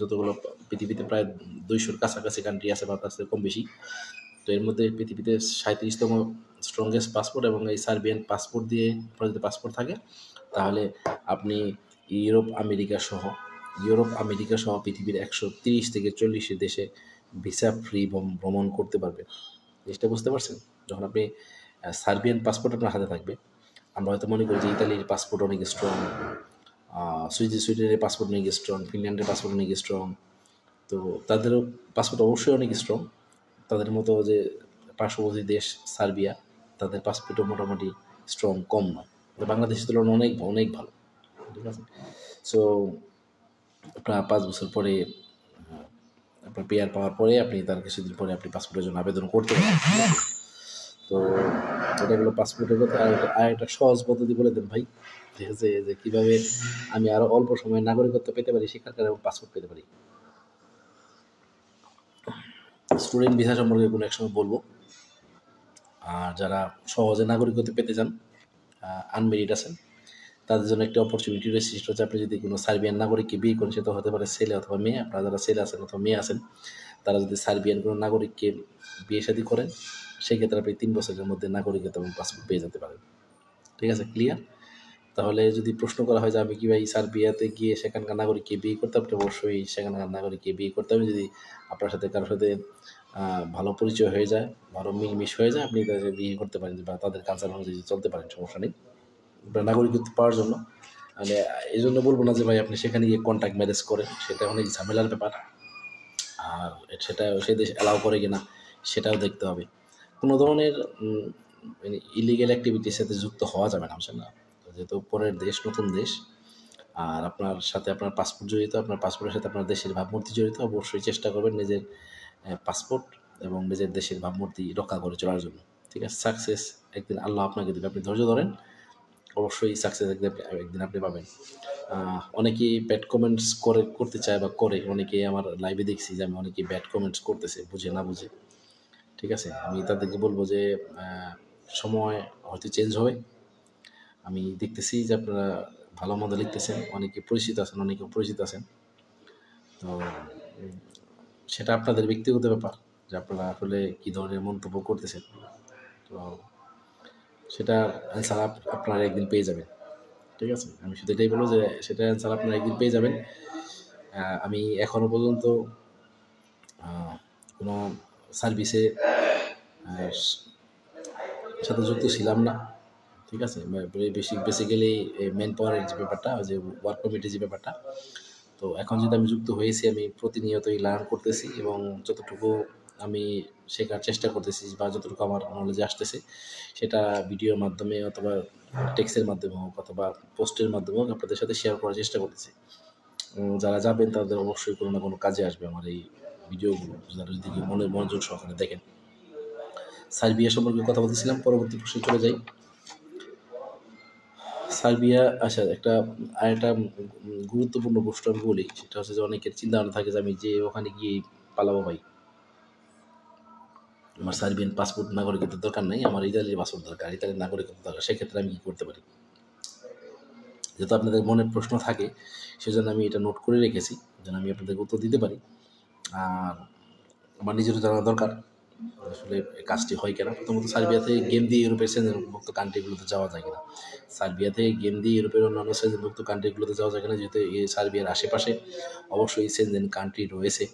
যতগুলো পৃথিবীতে প্রায় 200-র কাছাকাছি কান্ট্রি আছে বা তার থেকে কম বেশি, তো এর মধ্যে পৃথিবীতে 37তম স্ট্রংগেস্ট পাসপোর্ট। এবং এই সার্বিয়ান পাসপোর্ট দিয়ে আপনার যদি পাসপোর্ট থাকে তাহলে আপনি ইউরোপ আমেরিকা সহ পৃথিবীর 130 থেকে 40 দেশে ভিসা ফ্রি ভ্রমণ করতে পারবেন। জিনিসটা বুঝতে পারছেন? যখন আপনি সার্বিয়ান পাসপোর্ট আপনার হাতে থাকবে, আমরা হয়তো মনে করি যে ইতালির পাসপোর্ট অনেক স্ট্রং, সুইডেনের পাসপোর্ট অনেক স্ট্রং, ফিনল্যান্ডের পাসপোর্ট অনেক স্ট্রং, তো তাদেরও পাসপোর্ট অবশ্যই অনেক স্ট্রং। তাদের মতো যে পার্শ্ববর্তী দেশ সার্বিয়া, তাদের পাসপোর্টও মোটামুটি স্ট্রং, কম নয়, বাংলাদেশের তুলনায় অনেক অনেক ভালো। ঠিক আছে, সো আপনার 5 বছর পরে আপনার পিআর পাওয়ার পরে আপনি তার কিছুদিন পরে আপনি পাসপোর্টের জন্য আবেদন করতে পারেন। তো এটা হলো পাসপোর্টের কথা। আর একটা সহজ পদ্ধতি বলে দেন ভাই, ঠিক আছে, যে কীভাবে আমি আরও অল্প সময়ে নাগরিকত্ব পেতে পারি, সেখানকার এবং পাসপোর্ট পেতে পারি। স্টুডেন্ট ভিসা সম্পর্কে কোনো এক সময় বলবো। আর যারা সহজে নাগরিকত্ব পেতে চান, আনমেরিড আছেন, তাদের জন্য একটা অপরচুনিটি রয়েছে। সেটা হচ্ছে আপনি যদি কোনো সার্বিয়ান নাগরিককে বিয়ে করেন, সেটা হতে পারে ছেলে অথবা মেয়ে। আপনারা যারা ছেলে আছেন অথবা মেয়ে আছেন, তারা যদি সার্বিয়ান কোনো নাগরিককে বিয়ে শাদী করেন, সেক্ষেত্রে আপনি 3 বছরের মধ্যে নাগরিকত্ব এবং পাসপোর্ট পেয়ে যেতে পারেন। ঠিক আছে, ক্লিয়ার? তাহলে যদি প্রশ্ন করা হয় যে আমি কি ভাই সার্বিয়াতে গিয়ে সেখানকার নাগরিককে বিয়ে করতে, আপনি অবশ্যই সেখানকার নাগরিককে বিয়ে করতে হবে। যদি আপনার সাথে কারোর সাথে ভালো পরিচয় হয়ে যায়, ভালো মিলমিশ হয়ে যায়, আপনি তাদের বিয়ে করতে পারেন বা তাদের কালচার অনুযায়ী চলতে পারেন, সমস্যা নেই। আপনার নাগরিকত্ব পাওয়ার জন্য মানে এই জন্য বলবো না যে ভাই আপনি সেখানে গিয়ে কন্ট্যাক্ট ম্যারেজ করেন, সেটা অনেক ঝামেলার ব্যাপার। আর সেটা সেই দেশ অ্যালাউ করে কিনা সেটাও দেখতে হবে। কোনো ধরনের ইলিগ্যাল অ্যাক্টিভিটির সাথে যুক্ত হওয়া যাবে না, বুঝছেন না? যেহেতু পরের দেশ, নতুন দেশ, আর আপনার সাথে আপনার পাসপোর্ট জড়িত, আপনার পাসপোর্টের সাথে আপনার দেশের ভাবমূর্তি জড়িত, অবশ্যই চেষ্টা করবেন নিজের পাসপোর্ট এবং নিজের দেশের ভাবমূর্তি রক্ষা করে চলার জন্য। ঠিক আছে, সাকসেস একদিন আল্লাহ আপনাকে দেবে, আপনি ধৈর্য ধরেন, অবশ্যই সাকসেস একদিন আপনি পাবেন। অনেকেই ব্যাড কমেন্টস করতে চায় বা করে, অনেকেই আমার লাইভে দেখছি যে আমি অনেকেই ব্যাড কমেন্টস করতেছে বুঝে না বুঝে। ঠিক আছে, আমি তাদেরকে বলবো যে সময় হয়তো চেঞ্জ হবে। আমি দেখতেছি যে আপনারা ভালো মন্দ লিখতেছেন, অনেকে পরিচিত আছেন, অনেকে পরিচিত আছেন। তো সেটা আপনাদের ব্যক্তিগত ব্যাপার যে আপনারা আসলে কী ধরনের মন্তব্য করতেছেন। তো সেটার অ্যান্সার আপনারা একদিন পেয়ে যাবেন। ঠিক আছে, আমি শুধু এটাই বলবো যে সেটার অ্যান্সার আপনারা একদিন পেয়ে যাবেন। আমি এখনও পর্যন্ত কোনো সার্ভিসে সাথে যুক্ত ছিলাম না। ঠিক আছে, বেসিক্যালি ম্যান পাওয়ারের যে ব্যাপারটা, যে ওয়ার্ক পারমিটের যে ব্যাপারটা, তো এখন যেহেতু আমি যুক্ত হয়েছি, আমি প্রতিনিয়তই লার্ন করতেছি এবং যতটুকু আমি শেখার চেষ্টা করতেছি বা যতটুকু আমার নলেজে আসতেছে সেটা ভিডিওর মাধ্যমে অথবা টেক্সটের মাধ্যমে হোক অথবা পোস্টের মাধ্যমে হোক আপনাদের সাথে শেয়ার করার চেষ্টা করতেছি। যারা যাবেন তাদের অবশ্যই কোনো না কোনো কাজে আসবে আমার এই ভিডিওগুলো, যারা যদি মনোযোগ সহকারে দেখেন। সার্বিয়া সম্পর্কে কথা বলতেছিলাম, পরবর্তী প্রশ্নে চলে যাই। সার্বিয়া, আচ্ছা, আরেকটা গুরুত্বপূর্ণ প্রশ্ন আমি বলি, সেটা হচ্ছে যে অনেকের চিন্তা ভাবনা থাকে যে আমি যে ওখানে গিয়ে পালাবো ভাই, আমার সার্বিয়ান পাসপোর্ট নাগরিকত্বের দরকার নেই, আমার ইতালির পাসপোর্ট দরকার, ইতালির নাগরিকত্ব দরকার, সেক্ষেত্রে আমি কী করতে পারি? যেহেতু আপনাদের মনের প্রশ্ন থাকে সেজন্য আমি এটা নোট করে রেখেছি যেন আমি আপনাদেরকে উত্তর দিতে পারি। আর আমার নিজেরও জানা দরকার আসলে কাজটি হয় কিনা। প্রথমত সার্বিয়াতে গেম দিয়ে ইউরোপের সেনজেনভুক্ত কান্ট্রিগুলোতে যাওয়া যায় কিনা, সার্বিয়াতে গেম দিয়ে ইউরোপের অন্যান্য সেনজেনভুক্ত কান্ট্রিগুলোতে যাওয়া যায় কিনা, যেহেতু এই সার্বিয়ার আশেপাশে অবশ্যই সেনজেন কান্ট্রি রয়েছে।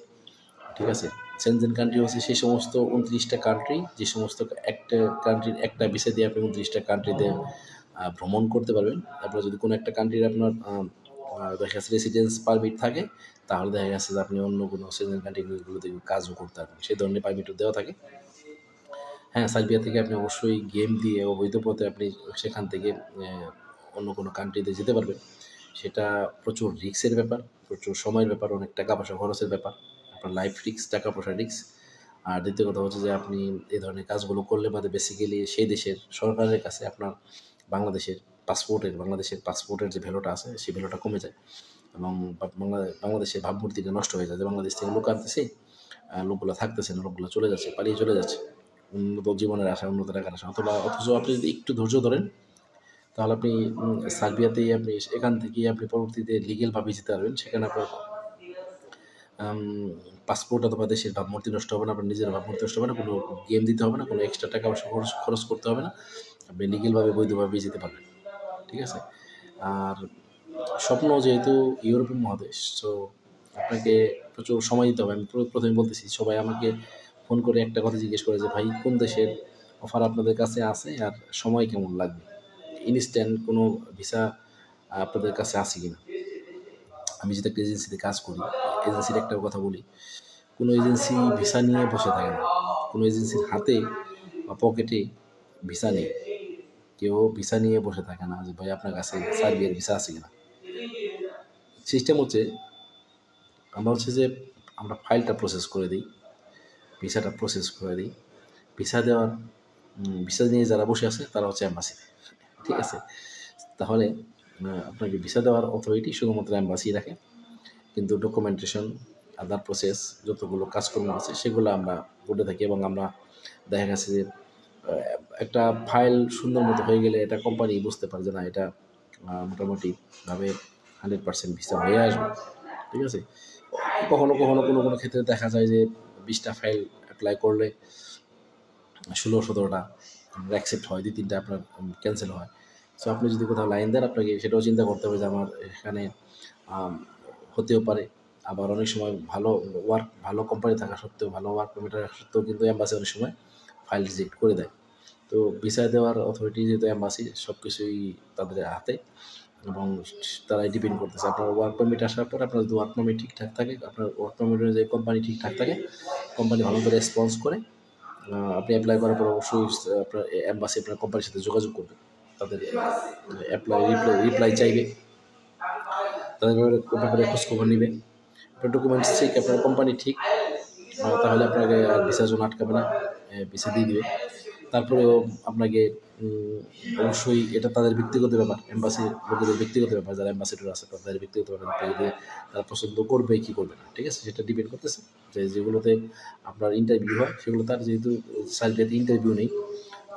ঠিক আছে, সেনজেন কান্ট্রি হচ্ছে সেই সমস্ত 29টা কান্ট্রি, যে সমস্ত একটা কান্ট্রির একটা ভিসা দিয়ে আপনি 29টা কান্ট্রিতে ভ্রমণ করতে পারবেন। তারপরে যদি কোনো একটা কান্ট্রির আপনার দেখা যাচ্ছে রেসিডেন্স পারমিট থাকে, তাহলে দেখা যাচ্ছে যে আপনি অন্য কোনো সেনজেন কান্ট্রিগুলোতে কাজও করতে পারবেন, সেই ধরনের পারমিটও দেওয়া থাকে। হ্যাঁ, সার্বিয়া থেকে আপনি অবশ্যই গেম দিয়ে অবৈধ পথে আপনি সেখান থেকে অন্য কোনো কান্ট্রিতে যেতে পারবেন। সেটা প্রচুর রিস্কের ব্যাপার, প্রচুর সময়ের ব্যাপার, অনেক টাকা পয়সা খরচের ব্যাপার, আপনার লাইফ রিস্ক, টাকা পয়সা রিস্ক। আর দ্বিতীয় কথা হচ্ছে যে আপনি এই ধরনের কাজগুলো করলে বাদে বেসিক্যালি সেই দেশের সরকারের কাছে আপনার বাংলাদেশের পাসপোর্টের যে ভ্যালুটা আছে সেই ভ্যালুটা কমে যায় এবং বাংলাদেশের ভাবমূর্তিটা নষ্ট হয়ে যায় যে বাংলাদেশ থেকে লোক আনতেছে, লোকগুলো থাকতেছে না, লোকগুলো চলে যাচ্ছে, পালিয়ে চলে যাচ্ছে উন্নত জীবনের আশা, উন্নত টাকার আশা। অথচ আপনি যদি একটু ধৈর্য ধরেন তাহলে আপনি সার্বিয়াতেই আপনি এখান থেকেই আপনি পরবর্তীতে লিগেলভাবে যেতে পারবেন। সেখানে আপনার পাসপোর্ট অথবা দেশের ভাবমূর্তি নষ্ট হবে না, আপনার নিজের ভাবমূর্তি নষ্ট হবে না, কোনো গেম দিতে হবে না, কোনো এক্সট্রা টাকা পয়সা খরচ করতে হবে না, আপনি লিগেলভাবে বৈধভাবে যেতে পারবেন। ঠিক আছে, আর স্বপ্ন যেহেতু ইউরোপীয় মহাদেশ, তো আপনাকে প্রচুর সময় দিতে হবে। আমি প্রথমে বলতেছি, সবাই আমাকে ফোন করে একটা কথা জিজ্ঞেস করে যে ভাই কোন দেশের অফার আপনাদের কাছে আছে আর সময় কেমন লাগবে, ইনস্ট্যান্ট কোনো ভিসা আপনাদের কাছে আছে কিনা। আমি যেটা একটা এজেন্সিতে কাজ করি, এজেন্সির একটা কথা বলি, কোনো এজেন্সি ভিসা নিয়ে বসে থাকে না, কোনো এজেন্সির হাতে বা পকেটে ভিসা নেই, কেউ ভিসা নিয়ে বসে থাকে না যে ভাই আপনার কাছে সার্বিয়ার ভিসা আছে কিনা। সিস্টেম হচ্ছে আমরা ফাইলটা প্রসেস করে দিই, ভিসাটা প্রসেস করে দিই, ভিসা নিয়ে যারা বসে আছে তারা হচ্ছে অ্যাম্বাসি। ঠিক আছে, তাহলে আপনাকে ভিসা দেওয়ার অথরিটি শুধুমাত্র অ্যাম্বাসি রাখে, কিন্তু ডকুমেন্টেশন, আদার প্রসেস যতগুলো কাজকর্ম আছে সেগুলো আমরা করতে থাকি এবং আমরা দেখা গেছে যে একটা ফাইল সুন্দর মতো হয়ে গেলে এটা কোম্পানি বুঝতে পারে যে না এটা মোটামুটিভাবে 100% ভিসা হয়ে আসবে। ঠিক আছে, কখনো কখনো কোনো কোনো ক্ষেত্রে দেখা যায় যে 20টা ফাইল অ্যাপ্লাই করলে 16-17টা আপনার অ্যাকসেপ্ট হয়, 2-3টা আপনার ক্যান্সেল হয়। সো আপনি যদি কোথাও লাইন দেন আপনাকে সেটাও চিন্তা করতে হবে যে আমার এখানে হতেও পারে, আবার অনেক সময় ভালো কোম্পানি থাকা সত্ত্বেও, ভালো ওয়ার্ক পারমিট থাকা সত্ত্বেও কিন্তু অ্যাম্বাসি অনেক সময় ফাইল রিজেক্ট করে দেয়। তো ভিসা দেওয়ার অথরিটি যেহেতু অ্যাম্বাসি, সব কিছুই তাদের হাতে এবং তারাই ডিপেন্ড করতেছে। আপনার ওয়ার্ক পারমিট আসার পর আপনার যদি ওয়ার্ক পারমিট ঠিকঠাক থাকে, আপনার ওয়ার্ক পারমিট অনুযায়ী কোম্পানি ঠিকঠাক থাকে, কোম্পানি ভালো করে রেসপন্স করে, আপনি অ্যাপ্লাই করার পর অবশ্যই আপনার অ্যাম্বাসি আপনার কোম্পানির সাথে যোগাযোগ করবে, তাদের রিপ্লাই চাইবে, তাদের ব্যাপারে খোঁজখবর নেবে, আপনার ডকুমেন্টস ঠিক, আপনার কোম্পানি ঠিক, তাহলে আপনাকে আর ভিসার জন্য আটকাবে না, ভিসা দিয়ে দিবে। তারপরেও আপনাকে অবশ্যই এটা তাদের ব্যক্তিগত ব্যাপার, এম্বাসির লোকেদের ব্যক্তিগত ব্যাপার, যারা অ্যাম্বাসেডর আছে তাদের ব্যক্তিগত ব্যাপার, তারা পছন্দ করবে কি করবে না, ঠিক আছে, সেটা ডিপেন্ড করতেছে। যে যেগুলোতে আপনার ইন্টারভিউ হয় সেগুলো তার যেহেতু সার্বিয়াতে ইন্টারভিউ নেই,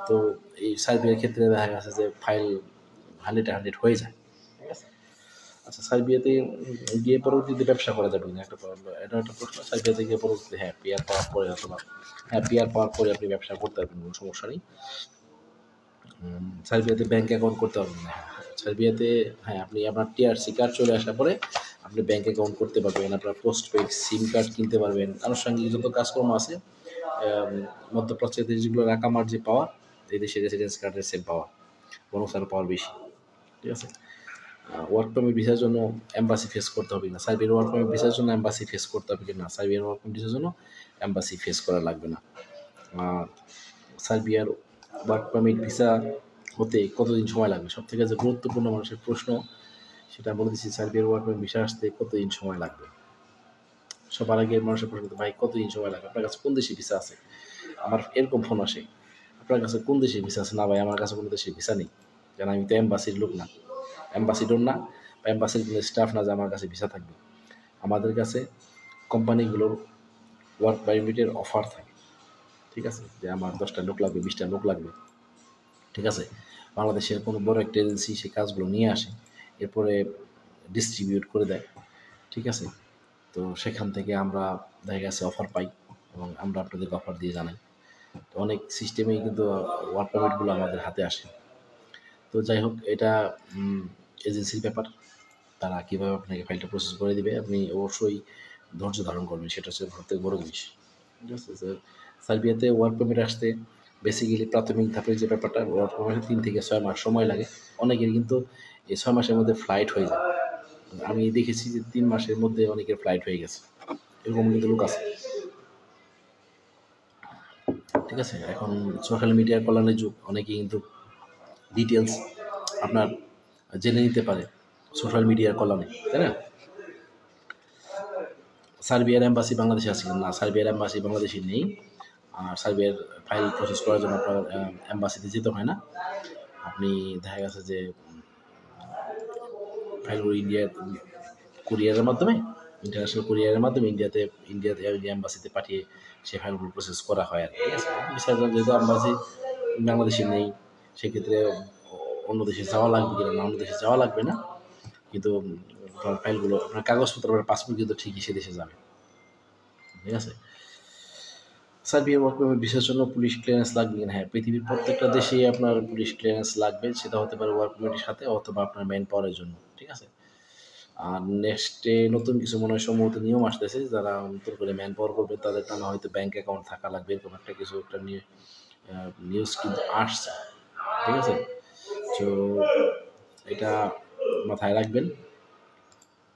তো এই সার্বিয়ার ক্ষেত্রে দেখা গেছে যে ফাইল 100 হয়ে যায়, ঠিক আছে। আচ্ছা, সার্বিয়াতে গিয়ে পরবর্তীতে ব্যবসা করা যাবে না, এটা একটা প্রশ্ন। সার্বিয়াতে গিয়ে পরবর্তীতে পিআর পাওয়ার পরে অথবা পিআর পাওয়ার পরে আপনি ব্যবসা করতে পারবেন, কোনো সমস্যা নেই। সার্বিয়াতে ব্যাঙ্ক অ্যাকাউন্ট করতে পারবেন না। সার্বিয়াতে আপনি আপনার টিআরসি কার্ড চলে আসার পরে আপনি ব্যাঙ্ক অ্যাকাউন্ট করতে পারবেন, আপনার পোস্টপেড সিম কার্ড কিনতে পারবেন, আনুষঙ্গিক যত কাজকর্ম আছে মধ্যপ্রাচ্যের দেশগুলোর রাকামার যে পাওয়ার, এই দেশের রেসিডেন্স কার্ডের সেম পাওয়ার, বোনাস আর পাওয়ার বেশি, ঠিক আছে। ওয়ার্ক পারমিট ভিসার জন্য এম্বাসি ফেস করতে হবে না, সার্বিয়ার ওয়ার্ক পারমিট ভিসার জন্য এম্বাসি ফেস করতে হবে কি না, সার্বিয়ার ওয়ার্ক পারমিট ভিসার জন্য এম্বাসি ফেস করা লাগবে না। আর সার্বিয়ার ওয়ার্ক পারমিট ভিসা হতে কতদিন সময় লাগবে, সব থেকে যে গুরুত্বপূর্ণ মানুষের প্রশ্ন, সেটা বলে দিচ্ছি। সার্বিয়ার ওয়ার্ক পারমিট ভিসা আসতে কতদিন সময় লাগবে। সবার আগে মানুষের প্রশ্ন, ভাই কতদিন সময় লাগবে, আপনার কাছে কোন দেশে ভিসা আছে? আমার এরকম ফোন আসে, আপনার কাছে কোন দেশে ভিসা আছে? না ভাই, আমার কাছে কোনো দেশে ভিসা নেই, কারণ আমি তো এম্বাসির লোক না, অ্যাম্বাসিডর না, বা অ্যাম্বাসির কোনো স্টাফ না যে আমার কাছে ভিসা থাকবে। আমাদের কাছে কোম্পানিগুলোর ওয়ার্ক পারমিটের অফার থাকে, ঠিক আছে, যে আমার 10টা লোক লাগবে, 20টা লোক লাগবে, ঠিক আছে। বাংলাদেশের কোনো বড় একটা এজেন্সি সে কাজগুলো নিয়ে আসে, এরপরে ডিস্ট্রিবিউট করে দেয়, ঠিক আছে। তো সেখান থেকে আমরা দেখা গেছে অফার পাই এবং আমরা আপনাদেরকে অফার দিয়ে জানাই। তো অনেক সিস্টেমেই কিন্তু ওয়ার্ক পারমিটগুলো আমাদের হাতে আসে। তো যাই হোক, এটা এজেন্সির ব্যাপার, তারা কীভাবে আপনাকে ফাইলটা প্রসেস করে দিবে, আপনি অবশ্যই ধৈর্য ধারণ করবেন, সেটা হচ্ছে সবথেকে বড় জিনিস, ঠিক আছে। সার্বিয়াতে ওয়ার্ক পারমিট আসতে বেসিক্যালি প্রাথমিক ধাপের যে ব্যাপারটা, ওয়ার্ক পারমিটে 3 থেকে 6 মাস সময় লাগে। অনেকের কিন্তু এই 6 মাসের মধ্যে ফ্লাইট হয়ে যায়, আমি দেখেছি যে 3 মাসের মধ্যে অনেকের ফ্লাইট হয়ে গেছে, এরকম কিন্তু লোক আছে, ঠিক আছে। এখন সোশ্যাল মিডিয়ার কল্যাণের যুগ, অনেকেই কিন্তু ডিটেলস আপনার জেনে নিতে পারে সোশ্যাল মিডিয়ার কল্যাণে, তাই না? সার্বিয়ার এম্বাসি বাংলাদেশে আছে না, সার্বিয়ার এম্বাসি বাংলাদেশে নেই। আর সার্বিয়ার ফাইল প্রসেস করার জন্য আপনার এম্বাসিতে যেতে হয় না, আপনি দেখা গেছে যে ফাইলগুলো ইন্ডিয়ার কুরিয়ারের মাধ্যমে, ইন্টারন্যাশনাল কুরিয়ারের মাধ্যমে ইন্ডিয়াতে এম্বাসিতে পাঠিয়ে সেই ফাইলগুলো প্রসেস করা হয়, আর ঠিক আছে। যেহেতু এম্বাসি বাংলাদেশে নেই, সেক্ষেত্রে অন্য দেশে যাওয়া লাগবে কিনা, না অন্য দেশে যাওয়া লাগবে না, কিন্তু আপনার ফাইলগুলো, আপনার কাগজপত্র, আপনার পাসপোর্ট কিন্তু ঠিকই সে দেশে যাবে, ঠিক আছে। সার্বিয়ার ওয়ার্ক পারমিট ভিসার জন্য পুলিশ ক্লিয়ারেন্স লাগবে কিনা? পৃথিবীর প্রত্যেকটা দেশেই আপনার পুলিশ ক্লিয়ারেন্স লাগবে, সেটা হতে পারে ওয়ার্ক পারমিটের সাথে অথবা আপনার ম্যান পাওয়ারের জন্য, ঠিক আছে। আর নেক্সটে নতুন কিছু মনে হয় সম্ভবত নিয়ম আসতেছে, যারা নতুন করে ম্যান পাওয়ার করবে তাদের নামে হয়তো ব্যাঙ্ক অ্যাকাউন্ট থাকা লাগবে, এরকম একটা কিছু একটা নিউজ কিন্তু আসছে, ঠিক আছে। তো এটা মাথায় রাখবেন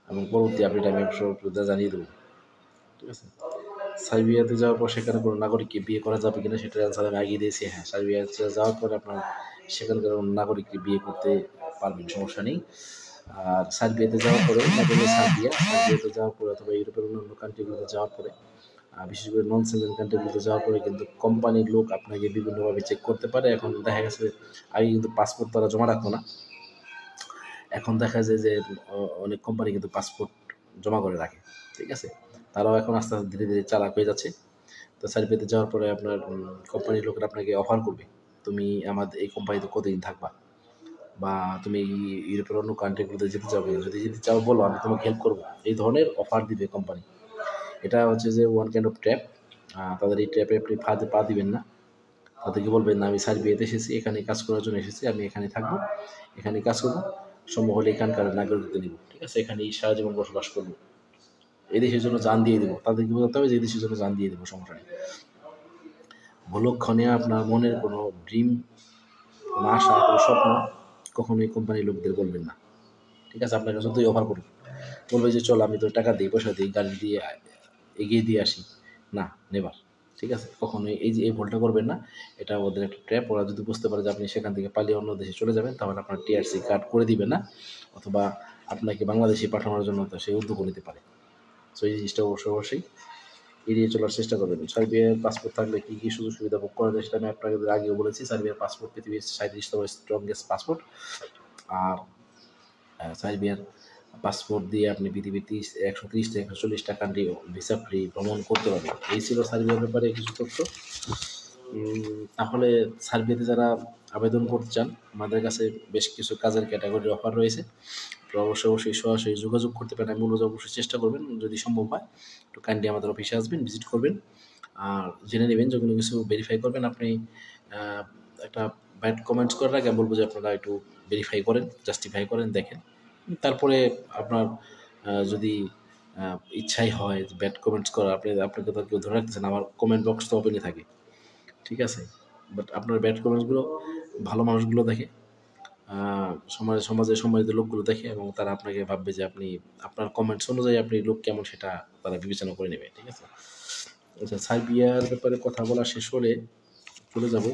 এবং পরবর্তী আপডেট আমি জানিয়ে দেবো, ঠিক আছে। সার্বিয়াতে যাওয়ার পর সেখানে কোনো নাগরিককে বিয়ে করা যাবে কিনা সেটার অ্যান্সার আমি আগিয়ে দিয়েছি। সার্বিয়াতে যাওয়ার পর আপনার সেখানকার নাগরিককে বিয়ে করতে পারবেন, সমস্যা নেই। আর সার্বিয়াতে যাওয়ার পরে, সার্বিয়াতে যাওয়ার পরে অথবা ইউরোপের অন্যান্য কান্ট্রিগুলোতে যাওয়ার পরে, বিশেষ করে নন সেভেন কান্ট্রিগুলোতে যাওয়ার পরে কিন্তু কোম্পানির লোক আপনাকে বিভিন্নভাবে চেক করতে পারে। এখন দেখা গেছে আগে কিন্তু পাসপোর্ট তারা জমা রাখতো না, এখন দেখা যায় যে অনেক কোম্পানি কিন্তু পাসপোর্ট জমা করে রাখে, ঠিক আছে। তারাও এখন আস্তে আস্তে ধীরে ধীরে চালাক হয়ে যাচ্ছে। তো সার্বিয়াতে যাওয়ার পরে আপনার কোম্পানির লোকেরা আপনাকে অফার করবে, তুমি আমাদের এই কোম্পানিতে কতদিন থাকবা, বা তুমি ইউরোপের অন্য কান্ট্রিগুলোতে যেতে চাও, যদি যেতে চাও বলো, আমি তোমাকে হেল্প করবো, এই ধরনের অফার দিবে কোম্পানি। এটা হচ্ছে যে ওয়ান কাইন্ড অফ ট্র্যাপ। তাদের এই ট্র্যাপে আপনি ফাঁদে পা দিবেন না, তাদেরকে বলবেন না আমি সার্বিয়াতে এসেছি, এখানে কাজ করার জন্য এসেছি, আমি এখানে থাকবো, এখানে কাজ করবো, সম্ভব হলে এখানকার নাগরিকত্ব নিব, ঠিক আছে, এখানেই সারা জীবন বসবাস করবো, এই দেশের জন্য জান দিয়ে দেবো, তাদেরকে বলতে হবে যে এই দেশের জন্য জান দিয়ে দেবো, সমস্যা নেই। ভুলক্ষণে আপনার মনের কোনো ড্রিম, কোনো আশা, কোনো স্বপ্ন কখনোই কোম্পানির লোকদের বলবেন না, ঠিক আছে। আপনার কাছে যতই অফার করুন, বলবে যে চল আমি তো টাকা দিই, পয়সা দিই, গাড়ি দিয়ে এগিয়ে দিয়ে আসি, না, নেবার, ঠিক আছে। কখনোই এই ভুলটা করবেন না, এটা ওদের একটা ট্র্যাপ। ওরা যদি বুঝতে পারে যে আপনি সেখান থেকে পালিয়ে অন্য দেশে চলে যাবেন, তাহলে আপনার টিআরসি কার্ড করে দিবে না, অথবা আপনাকে বাংলাদেশে পাঠানোর জন্য তো সে উদ্যোগ নিতে পারে। সো এই জিনিসটা অবশ্যই এড়িয়ে চলার চেষ্টা করবেন। সার্বিয়ার পাসপোর্ট থাকলে কী কী সুযোগ সুবিধা ভোগ করা যায় সেটা আমি আপনাকে আগেও বলেছি। সার্বিয়ার পাসপোর্ট পৃথিবীর 37তম স্ট্রংগেস্ট পাসপোর্ট। আর সার্বিয়ার পাসপোর্ট দিয়ে আপনি পৃথিবীর 130 থেকে 140টা কান্ট্রি ভিসা ফ্রি ভ্রমণ করতে পারবেন। এই ছিল সার্বিয়ার ব্যাপারে কিছু তথ্য। তাহলে সার্বিয়াতে যারা আবেদন করতে চান, আমাদের কাছে বেশ কিছু কাজের ক্যাটাগরির অফার রয়েছে। তো অবশ্যই সরাসরি যোগাযোগ করতে পারেন। আমি বলবো যে অবশ্যই চেষ্টা করবেন, যদি সম্ভব হয় একটু কাইন্ডলি আমাদের অফিসে আসবেন, ভিজিট করবেন, আর জেনে নেবেন যেগুলো কিছু ভেরিফাই করবেন। আপনি একটা ব্যাড কমেন্টস করার আগে আমি বলবো যে আপনারা একটু ভেরিফাই করেন, জাস্টিফাই করেন, দেখেন। তারপরে আপনার যদি ইচ্ছাই হয় ব্যাড কমেন্টস করা, আপনাকে তো কেউ ধরে রাখতেছেন, আমার কমেন্ট বক্স তো ওপেনই থাকে, ঠিক আছে? বাট আপনার ব্যাড কমেন্টসগুলো ভালো মানুষগুলো দেখে, সমাজের সম্মানিত লোকগুলো দেখে, এবং তারা আপনাকে ভাববে যে আপনি আপনার কমেন্টস অনুযায়ী আপনি লোক কেমন সেটা তারা বিবেচনা করে নেবে, ঠিক আছে? আচ্ছা, সার্বিয়ার ব্যাপারে কথা বলা শেষ হলে চলে যাব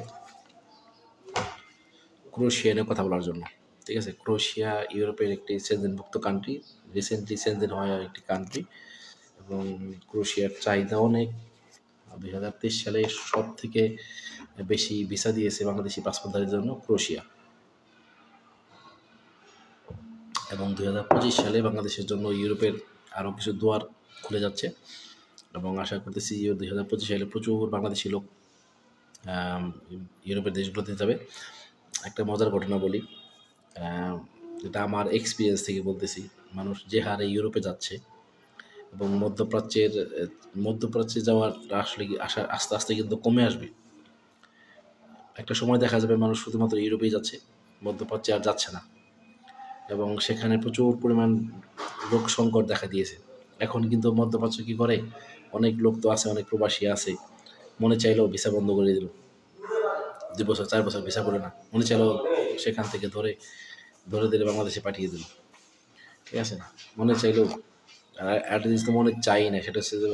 ক্রোয়েশিয়া নিয়ে কথা বলার জন্য, ঠিক আছে? ক্রোয়েশিয়া ইউরোপের একটি সেনজেনভুক্ত কান্ট্রি, রিসেন্টলি সেনজেন হওয়া একটি কান্ট্রি, এবং ক্রোয়েশিয়ার চাহিদা অনেক। 2023 সালে সব থেকে বেশি ভিসা দিয়েছে বাংলাদেশি পাসপোর্টধারীর জন্য ক্রোয়েশিয়া, এবং 2025 সালে বাংলাদেশের জন্য ইউরোপের আরও কিছু দুয়ার খুলে যাচ্ছে, এবং আশা করতেছি 2025 সালে প্রচুর বাংলাদেশি লোক ইউরোপের দেশগুলোতে যাবে। একটা মজার ঘটনা বলি, যেটা আমার এক্সপিরিয়েন্স থেকে বলতেছি। মানুষ যে হারে ইউরোপে যাচ্ছে এবং মধ্যপ্রাচ্যে যাওয়ার আসলে আস্তে আস্তে কিন্তু কমে আসবে। একটা সময় দেখা যাবে মানুষ শুধুমাত্র ইউরোপেই যাচ্ছে, মধ্যপ্রাচ্যে আর যাচ্ছে না, এবং সেখানে প্রচুর পরিমাণ লোক সংকট দেখা দিয়েছে। এখন কিন্তু মধ্যপ্রাচ্য কী করে, অনেক লোক তো আছে, অনেক প্রবাসী আছে, মনে চাইলেও ভিসা বন্ধ করে দিল, 2 বছর 4 বছর ভিসা করে না, মনে চাইলেও সেখান থেকে ধরে দিলে বাংলাদেশে পাঠিয়ে দিল, ঠিক আছে? মনে চাইলেও, আর একটা জিনিস তো মনে চাই না, সেটা হচ্ছে যে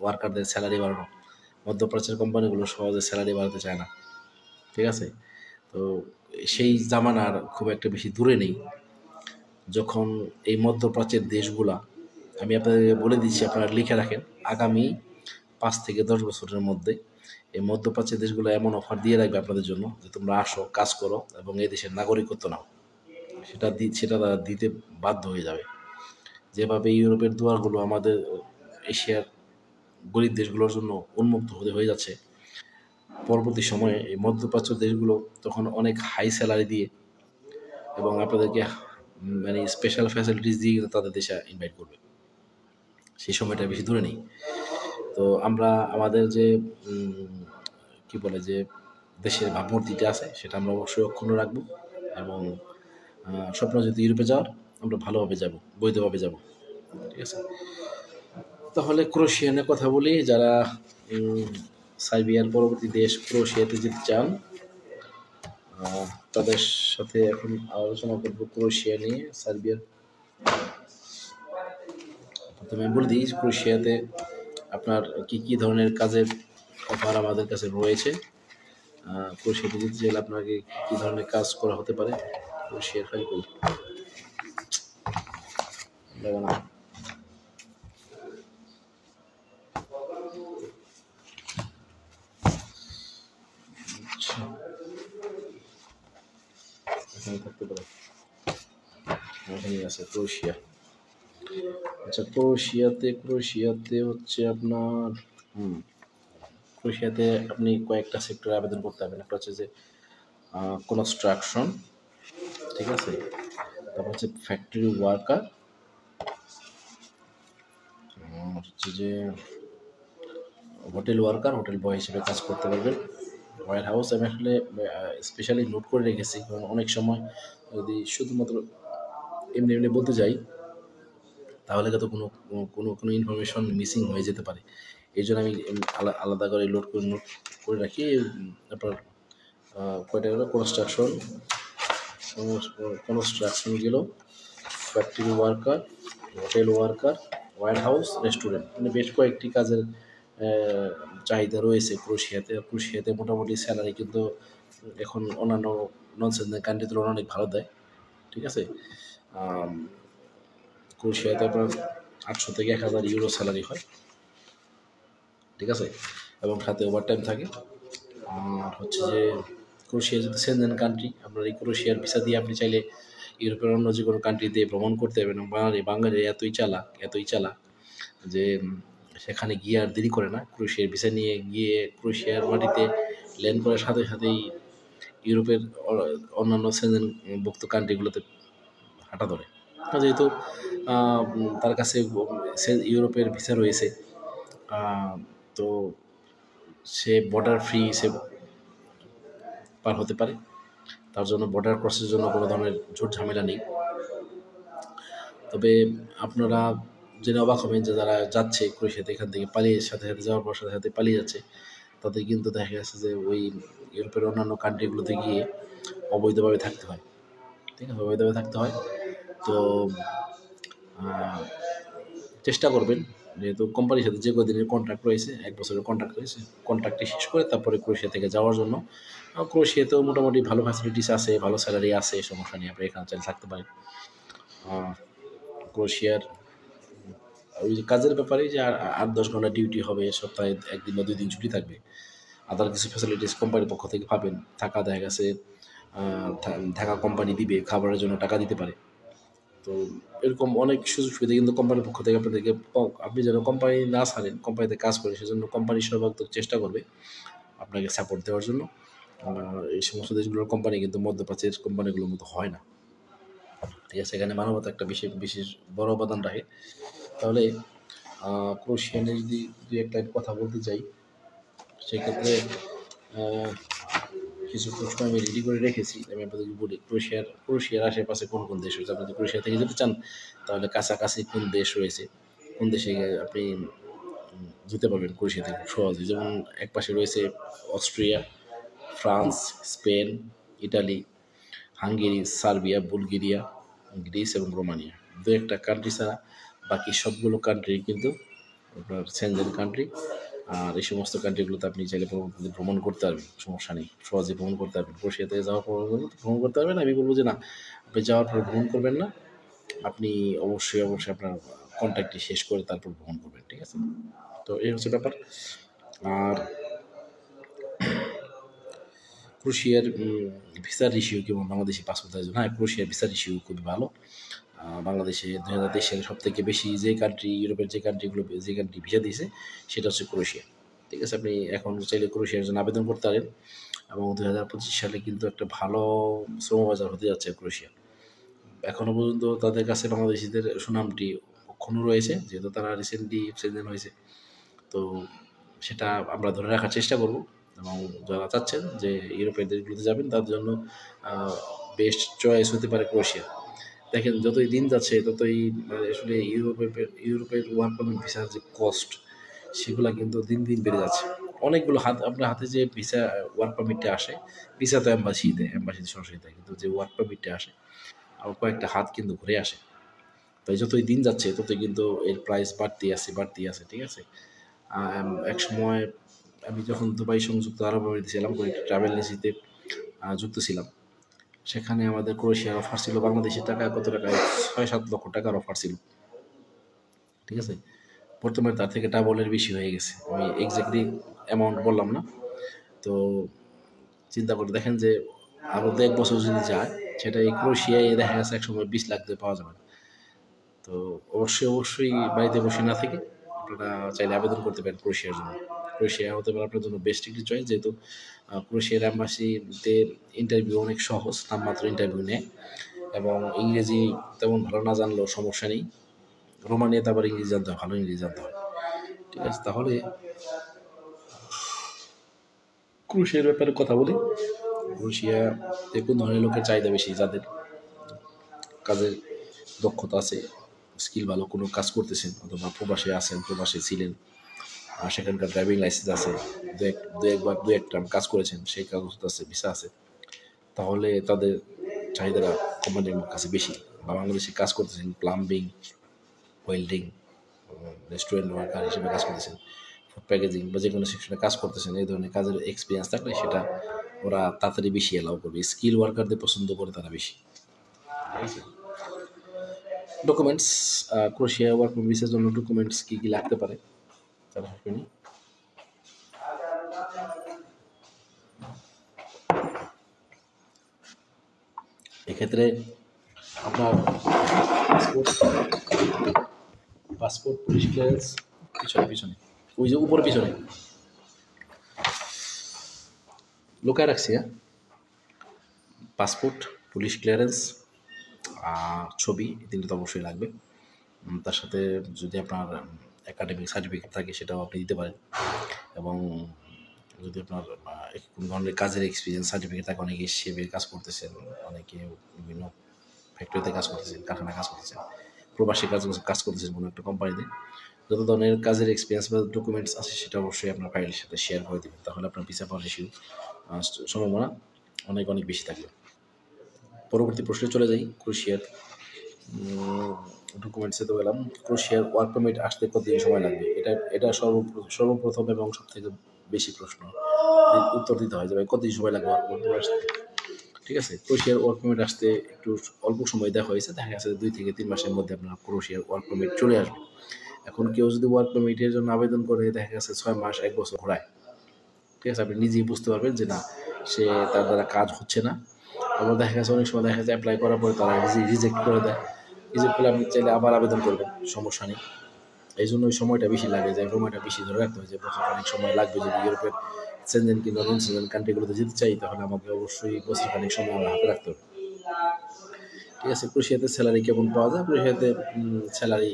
ওয়ার্কারদের স্যালারি বাড়ানো। মধ্যপ্রাচ্যের কোম্পানিগুলো সহজে স্যালারি বাড়াতে চায় না, ঠিক আছে? তো সেই জামানার খুব একটা বেশি দূরে নেই যখন এই মধ্যপ্রাচ্যের দেশগুলা, আমি আপনাদের বলে দিচ্ছি, আপনারা লিখে রাখেন, আগামী 5 থেকে 10 বছরের মধ্যে এই মধ্যপ্রাচ্যের দেশগুলো এমন অফার দিয়ে রাখবে আপনাদের জন্য যে তোমরা আসো, কাজ করো, এবং এই দেশের নাগরিকত্ব নাও, সেটা তারা দিতে বাধ্য হয়ে যাবে। যেভাবে ইউরোপের দুয়ারগুলো আমাদের এশিয়ার গরিব দেশগুলোর জন্য উন্মুক্ত হয়ে যাচ্ছে, পরবর্তী সময়ে এই মধ্যপ্রাচ্য দেশগুলো তখন অনেক হাই স্যালারি দিয়ে এবং আপনাদেরকে মানে স্পেশাল ফ্যাসিলিটিস দিয়ে কিন্তু তাদের দেশে ইনভাইট করবে। সেই সময়টা বেশি দূরে নেই। তো আমরা আমাদের যে কি বলে যে দেশের ভাবমূর্তিটা আছে সেটা আমরা অবশ্যই অক্ষুণ্ণ রাখবো, এবং স্বপ্ন যদি ইউরোপে যাওয়ার, আমরা ভালোভাবে যাব, বৈধভাবে যাব, ঠিক আছে? তাহলে ক্রোয়েশিয়া নিয়ে কথা বলি। যারা সার্বিয়ার পরবর্তী দেশ ক্রোয়েশিয়াতে যেতে চান, তাদের সাথে এখন আলোচনা করবো ক্রোয়েশিয়া নিয়ে। সার্বিয়ার প্রথমে বলে দিই, ক্রোয়েশিয়াতে আপনার কি ধরনের কাজের অফার আমাদের কাছে রয়েছে। ক্রোয়েশিয়াতে যেতে চাইলে আপনাকে কী ধরনের কাজ করা হতে পারে। ক্রোয়েশিয়ার ফাইল করি না, এখানে থাকতে পারে, এখানেই আছে ক্রোয়েশিয়া। আচ্ছা, ক্রোয়েশিয়াতে হচ্ছে আপনার ক্রোয়েশিয়াতে আপনি কয়েকটা সেক্টরে আবেদন করতে পারবেন। একটা হচ্ছে যে কনস্ট্রাকশন, ঠিক আছে? তারপর হচ্ছে ফ্যাক্টরি ওয়ার্কার, হচ্ছে যে হোটেল ওয়ার্কার, হোটেল বয় হিসেবে কাজ করতে পারবেন। হোয়াইট হাউস আমি আসলে স্পেশালি নোট করে রেখেছি, কারণ অনেক সময় যদি শুধুমাত্র এমনি বলতে যাই তাহলে তো কোনো ইনফরমেশন মিসিং হয়ে যেতে পারে। এই জন্য আমি আলাদা করে নোট করে রাখি। তারপর কয়টা গেলো, কনস্ট্রাকশন গেল, factory worker, hotel worker, white house, restaurant, মানে বেশ কয়েকটি কাজের চাহিদা রয়েছে ক্রোয়েশিয়াতে। মোটামুটি স্যালারি কিন্তু এখন অন্যান্য নন সেনজেন কান্ট্রির তুলনায় অনেক ভালো দেয়, ঠিক আছে? ক্রোয়েশিয়াতে আপনার 800 থেকে 1000 ইউরো স্যালারি হয়, ঠিক আছে, এবং সাথে ওভারটাইম থাকে। আর হচ্ছে যে ক্রোয়েশিয়া যেহেতু সেনজেন কান্ট্রি, আপনার এই ক্রোয়েশিয়ার ভিসা দিয়ে আপনি চাইলে ইউরোপের অন্য যে কোনো কান্ট্রিতে ভ্রমণ করতে পারবেন। এবং বাঙালি এতই চালাক যে সেখানে গিয়ে আর দেরি করে না, ক্রোয়েশিয়ার ভিসা নিয়ে গিয়ে ক্রোয়েশিয়ার মাটিতে ল্যান্ড করার সাথে সাথেই ইউরোপের অন্যান্য সেনজেনভুক্ত কান্ট্রিগুলোতে হাঁটা ধরে। যেহেতু তার কাছে ইউরোপের ভিসা রয়েছে, তো সে বর্ডার ফ্রি সে পার হতে পারে। তার জন্য বর্ডার ক্রসের জন্য কোনো ধরনের ঝুট ঝামেলা নেই। তবে আপনারা জেনে অবাক হবেন যে যারা যাচ্ছে ক্রোয়েশিয়াতে এখান থেকে পালিয়ে সাথে সাথে যাওয়ার পর সাথে সাথে পালিয়ে যাচ্ছে, তাদের কিন্তু দেখা গেছে যে ওই ইউরোপের অন্যান্য কান্ট্রিগুলোতে গিয়ে অবৈধভাবে থাকতে হয়। ঠিক আছে, অবৈধভাবে থাকতে হয়। তো চেষ্টা করবেন, যেহেতু কোম্পানির সাথে যে কদিনের কন্ট্রাক্ট রয়েছে, 1 বছরের কন্ট্রাক্ট রয়েছে, কন্ট্রাক্টটি শেষ করে তারপরে ক্রোয়েশিয়া থেকে যাওয়ার জন্য। ক্রোয়েশিয়াতেও মোটামুটি ভালো ফ্যাসিলিটিস আছে, ভালো স্যালারি আছে, সমস্যা নেই, আপনি এখানে চাইলে থাকতে পারেন। ক্রোয়েশিয়ার ওই যে কাজের ব্যাপারে যে 8-10 ঘন্টা ডিউটি হবে, সপ্তাহে 1 দিন বা 2 দিন ছুটি থাকবে। আদার কিছু ফ্যাসিলিটিস কোম্পানির পক্ষ থেকে পাবেন। থাকা দেখা গেছে থাকা কোম্পানি দিবে, খাবারের জন্য টাকা দিতে পারে। তো এরকম অনেক সুযোগ সুবিধা কিন্তু কোম্পানির পক্ষ থেকে আপনাদেরকে, আপনি যেন কোম্পানি না ছাড়েন, কোম্পানিতে কাজ করে, সেজন্য কোম্পানি সর্বাত্মক চেষ্টা করবে আপনাকে সাপোর্ট দেওয়ার জন্য। এই সমস্ত দেশগুলোর কোম্পানি কিন্তু মধ্যপ্রাচ্যের কোম্পানিগুলোর মতো হয় না। ঠিক আছে, এখানে মানবতা একটা বিশেষ বড় অবদান রাখে। তাহলে ক্রোয়েশিয়া নিয়ে যদি 2-1 লাইন কথা বলতে চাই, সেক্ষেত্রে কিছু প্রশ্ন আমি রেডি করে রেখেছি, আমি আপনাদেরকে বলি। ক্রোয়েশিয়ার আশেপাশে কোন কোন দেশ রয়েছে? আপনি যদি ক্রোয়েশিয়া থেকে যেতে চান, তাহলে কাছাকাছি কোন দেশ রয়েছে, কোন দেশে আপনি যেতে পারবেন ক্রোয়েশিয়া থেকে খুব সহজে। যেমন এক পাশে রয়েছে Austria, France, Spain, Italy, Hungary, Serbia, Bulgaria, Greece এবং রোমানিয়া। 2-1টা কান্ট্রি ছাড়া বাকি সবগুলো কান্ট্রি কিন্তু আপনার সেনজেন কান্ট্রি। আর এই সমস্ত কান্ট্রিগুলোতে আপনি চাইলে ভ্রমণ করতে পারবেন, সমস্যা নেই, সহজে ভ্রমণ করতে পারবেন। ক্রোয়েশিয়াতে যাওয়ার পর ভ্রমণ করতে পারবেন। আমি বলবো যে না, আপনি যাওয়ার পর ভ্রমণ করবেন না, আপনি অবশ্যই আপনার কন্ট্যাক্টটি শেষ করে তারপর ভ্রমণ করবেন। ঠিক আছে, তো এই হচ্ছে ব্যাপার। আর ক্রোয়েশিয়ার ভিসার রিসিউ কেমন বাংলাদেশি পাসপোর্টের জন্য? হ্যাঁ, ক্রোয়েশিয়ার ভিসার রিসিউ খুবই ভালো। বাংলাদেশে 2023 সালে সবথেকে বেশি যে কান্ট্রি, ইউরোপের যে কান্ট্রি ভিসা দিয়েছে সেটা হচ্ছে ক্রোয়েশিয়া। ঠিক আছে, আপনি এখন চাইলে ক্রোয়েশিয়ার জন্য আবেদন করতে পারেন। এবং 2025 সালে কিন্তু একটা ভালো শ্রমবাজার হতে যাচ্ছে ক্রোয়েশিয়া। এখনও পর্যন্ত তাদের কাছে বাংলাদেশিদের সুনামটি অক্ষুণ্ণ রয়েছে, যেহেতু তারা রিসেন্টলি সেনজেন হয়েছে। তো সেটা আমরা ধরে রাখার চেষ্টা করব। এবং যারা চাচ্ছেন যে ইউরোপের দেশগুলোতে যাবেন, তাদের জন্য বেস্ট চয়েস হতে পারে ক্রোয়েশিয়া। দেখেন, যতই দিন যাচ্ছে ততই আসলে ইউরোপের ওয়ার্ক পারমিট ভিসার যে কস্ট, সেগুলো কিন্তু দিন দিন বেড়ে যাচ্ছে। অনেকগুলো আপনার হাতে যে ভিসা ওয়ার্ক পারমিটটা আসে, ভিসা তো এম্বাসিতে সরাসরি দেয়, কিন্তু যে ওয়ার্ক পারমিটটা আসে আর কয়েকটা হাত কিন্তু ঘুরে আসে। তাই যতই দিন যাচ্ছে ততই কিন্তু এর প্রাইস বাড়তেই আছে। ঠিক আছে, এক সময় আমি যখন দুবাই সংযুক্ত আরব আমিরাতে ছিলাম, ট্রাভেল এজেন্সিতে যুক্ত ছিলাম, সেখানে আমাদের ক্রোয়েশিয়ার অফার ছিল বাংলাদেশের টাকায় কত টাকায়, 6-7 লক্ষ টাকার অফার ছিল। ঠিক আছে, বর্তমানে তার থেকে ডাবলের বেশি হয়ে গেছে। আমি এক্স্যাক্টলি অ্যামাউন্ট বললাম না। তো চিন্তা করে দেখেন যে আরও 1 বছর যদি যায়, সেটা এই ক্রোয়েশিয়ায় দেখা গেছে একসময় 20 লাখ দিয়ে পাওয়া যাবে না। তো অবশ্যই বাড়িতে বসে না থেকে আপনারা চাইলে আবেদন করতে পারেন ক্রোয়েশিয়ার জন্য। ক্রোয়েশিয়া হতে পারে আপনার জন্য বেস্ট একটি চয়েস, যেহেতু ক্রোয়েশিয়ার অ্যাম্বাসিতে ইন্টারভিউ অনেক সহজ, নামমাত্র ইন্টারভিউ নেয়। এবং ইংরেজি তেমন ভালো না জানলেও সমস্যা নেই। রোমানিয়াতে আবার ইংরেজি জানতে হয়, ভালো ইংরেজি জানতে হয়। ঠিক আছে, তাহলে ক্রোয়েশিয়ার ব্যাপারে কথা বলি। ক্রোয়েশিয়াতে কোন ধরনের লোকের চাহিদা বেশি? যাদের কাজের দক্ষতা আছে, স্কিল ভালো, কোনো কাজ করতেছেন, অথবা প্রবাসে ছিলেন, আর সেখানকার ড্রাইভিং লাইসেন্স আছে, দু একটা কাজ করেছেন, সেই কাগজপত্র আছে, ভিসা আছে, তাহলে তাদের চাহিদাটা কোম্পানির কাছে বেশি। বা বাংলাদেশে কাজ করতেছেন, প্লাম্বিং, ওয়েল্ডিং, রেস্টুরেন্ট ওয়ার্কার হিসেবে কাজ করতেছেন, ফুড প্যাকেজিং বা যে কোনো সেকশনে কাজ করতেছেন, এই ধরনের কাজের এক্সপিরিয়েন্স থাকলে সেটা ওরা তাড়াতাড়ি বেশি অ্যালাউ করবে। স্কিল ওয়ার্কারদের পছন্দ করে তারা বেশি। ডকুমেন্টস, ক্রোয়েশিয়া ওয়ার্ক ভিসার জন্য ডকুমেন্টস কী কী লাগতে পারে তারা শুনি। এক্ষেত্রে আপনার পাসপোর্ট পুলিশ ক্লিয়ারেন্স পিছনে ওই যে উপরে পিছনে লুকায় রাখছি। হ্যাঁ, পাসপোর্ট, পুলিশ ক্লিয়ারেন্স আর ছবি, এই তিনটা তো অবশ্যই লাগবে। তার সাথে যদি আপনার একাডেমিক সার্টিফিকেট থাকে সেটাও আপনি দিতে পারেন, এবং যদি আপনার কোনো ধরনের কাজের এক্সপিরিয়েন্স সার্টিফিকেট থাকে, অনেকে শেপে কাজ করতেছেন, অনেকে বিভিন্ন ফ্যাক্টরিতে কাজ করতেছেন, কারখানায় কাজ করতেছেন, প্রবাসী কাজ করতেছেন কোনো একটা কোম্পানিতে, যত ধরনের কাজের এক্সপিরিয়েন্স বা ডকুমেন্টস আছে সেটা অবশ্যই আপনার ফাইলের সাথে শেয়ার করে দেবেন, তাহলে আপনার ভিসা পাওয়ার ইস্যু সম্ভাবনা অনেক বেশি থাকবে। পরবর্তী প্রশ্নে চলে যাই। ক্রোয়েশিয়ার ডকুমেন্টসে তো গেলাম। ক্রোয়েশিয়ার ওয়ার্ক পারমিট আসতে কতদিন সময় লাগবে? এটা সর্বপ্রথম এবং সবথেকে বেশি প্রশ্ন উত্তর দিতে হয় যে ভাই কতদিন সময় লাগবে ওয়ার্ক পারমিট আসতে। ঠিক আছে, ক্রোয়েশিয়ার ওয়ার্ক পারমিট আসতে একটু অল্প সময় দেওয়া হয়েছে, দেখা গেছে 2 থেকে 3 মাসের মধ্যে আপনার ক্রোয়েশিয়ার ওয়ার্ক পারমিট চলে আসবে। এখন কেউ যদি ওয়ার্ক পারমিটের জন্য আবেদন করে, দেখা গেছে 6 মাস 1 বছর ঘোরায়, ঠিক আছে, আপনি নিজেই বুঝতে পারবেন যে না, সে তার দ্বারা কাজ হচ্ছে না। আবার দেখা গেছে অনেক সময় দেখা যায় অ্যাপ্লাই করার পরে তারা রিজেক্ট করে দেয়। রিজেক্ট করলে আপনি চাইলে আবার আবেদন করবেন, সমস্যা নেই। এই জন্য ওই সময়টা বেশি লাগে, যে সময়টা বেশি ধরে রাখতে হয়, যে বছর খানিক সময় লাগবে। যদি ইউরোপের সেনজেন কিংবা নন সেনজেন কান্ট্রিগুলোতে যেতে চাই, তাহলে আমাকে অবশ্যই বছর খানিক সময় আমার হাতে রাখতে হবে। ঠিক আছে, ক্রোয়েশিয়াতে স্যালারি কেমন পাওয়া যায়? ক্রোয়েশিয়াতে স্যালারি,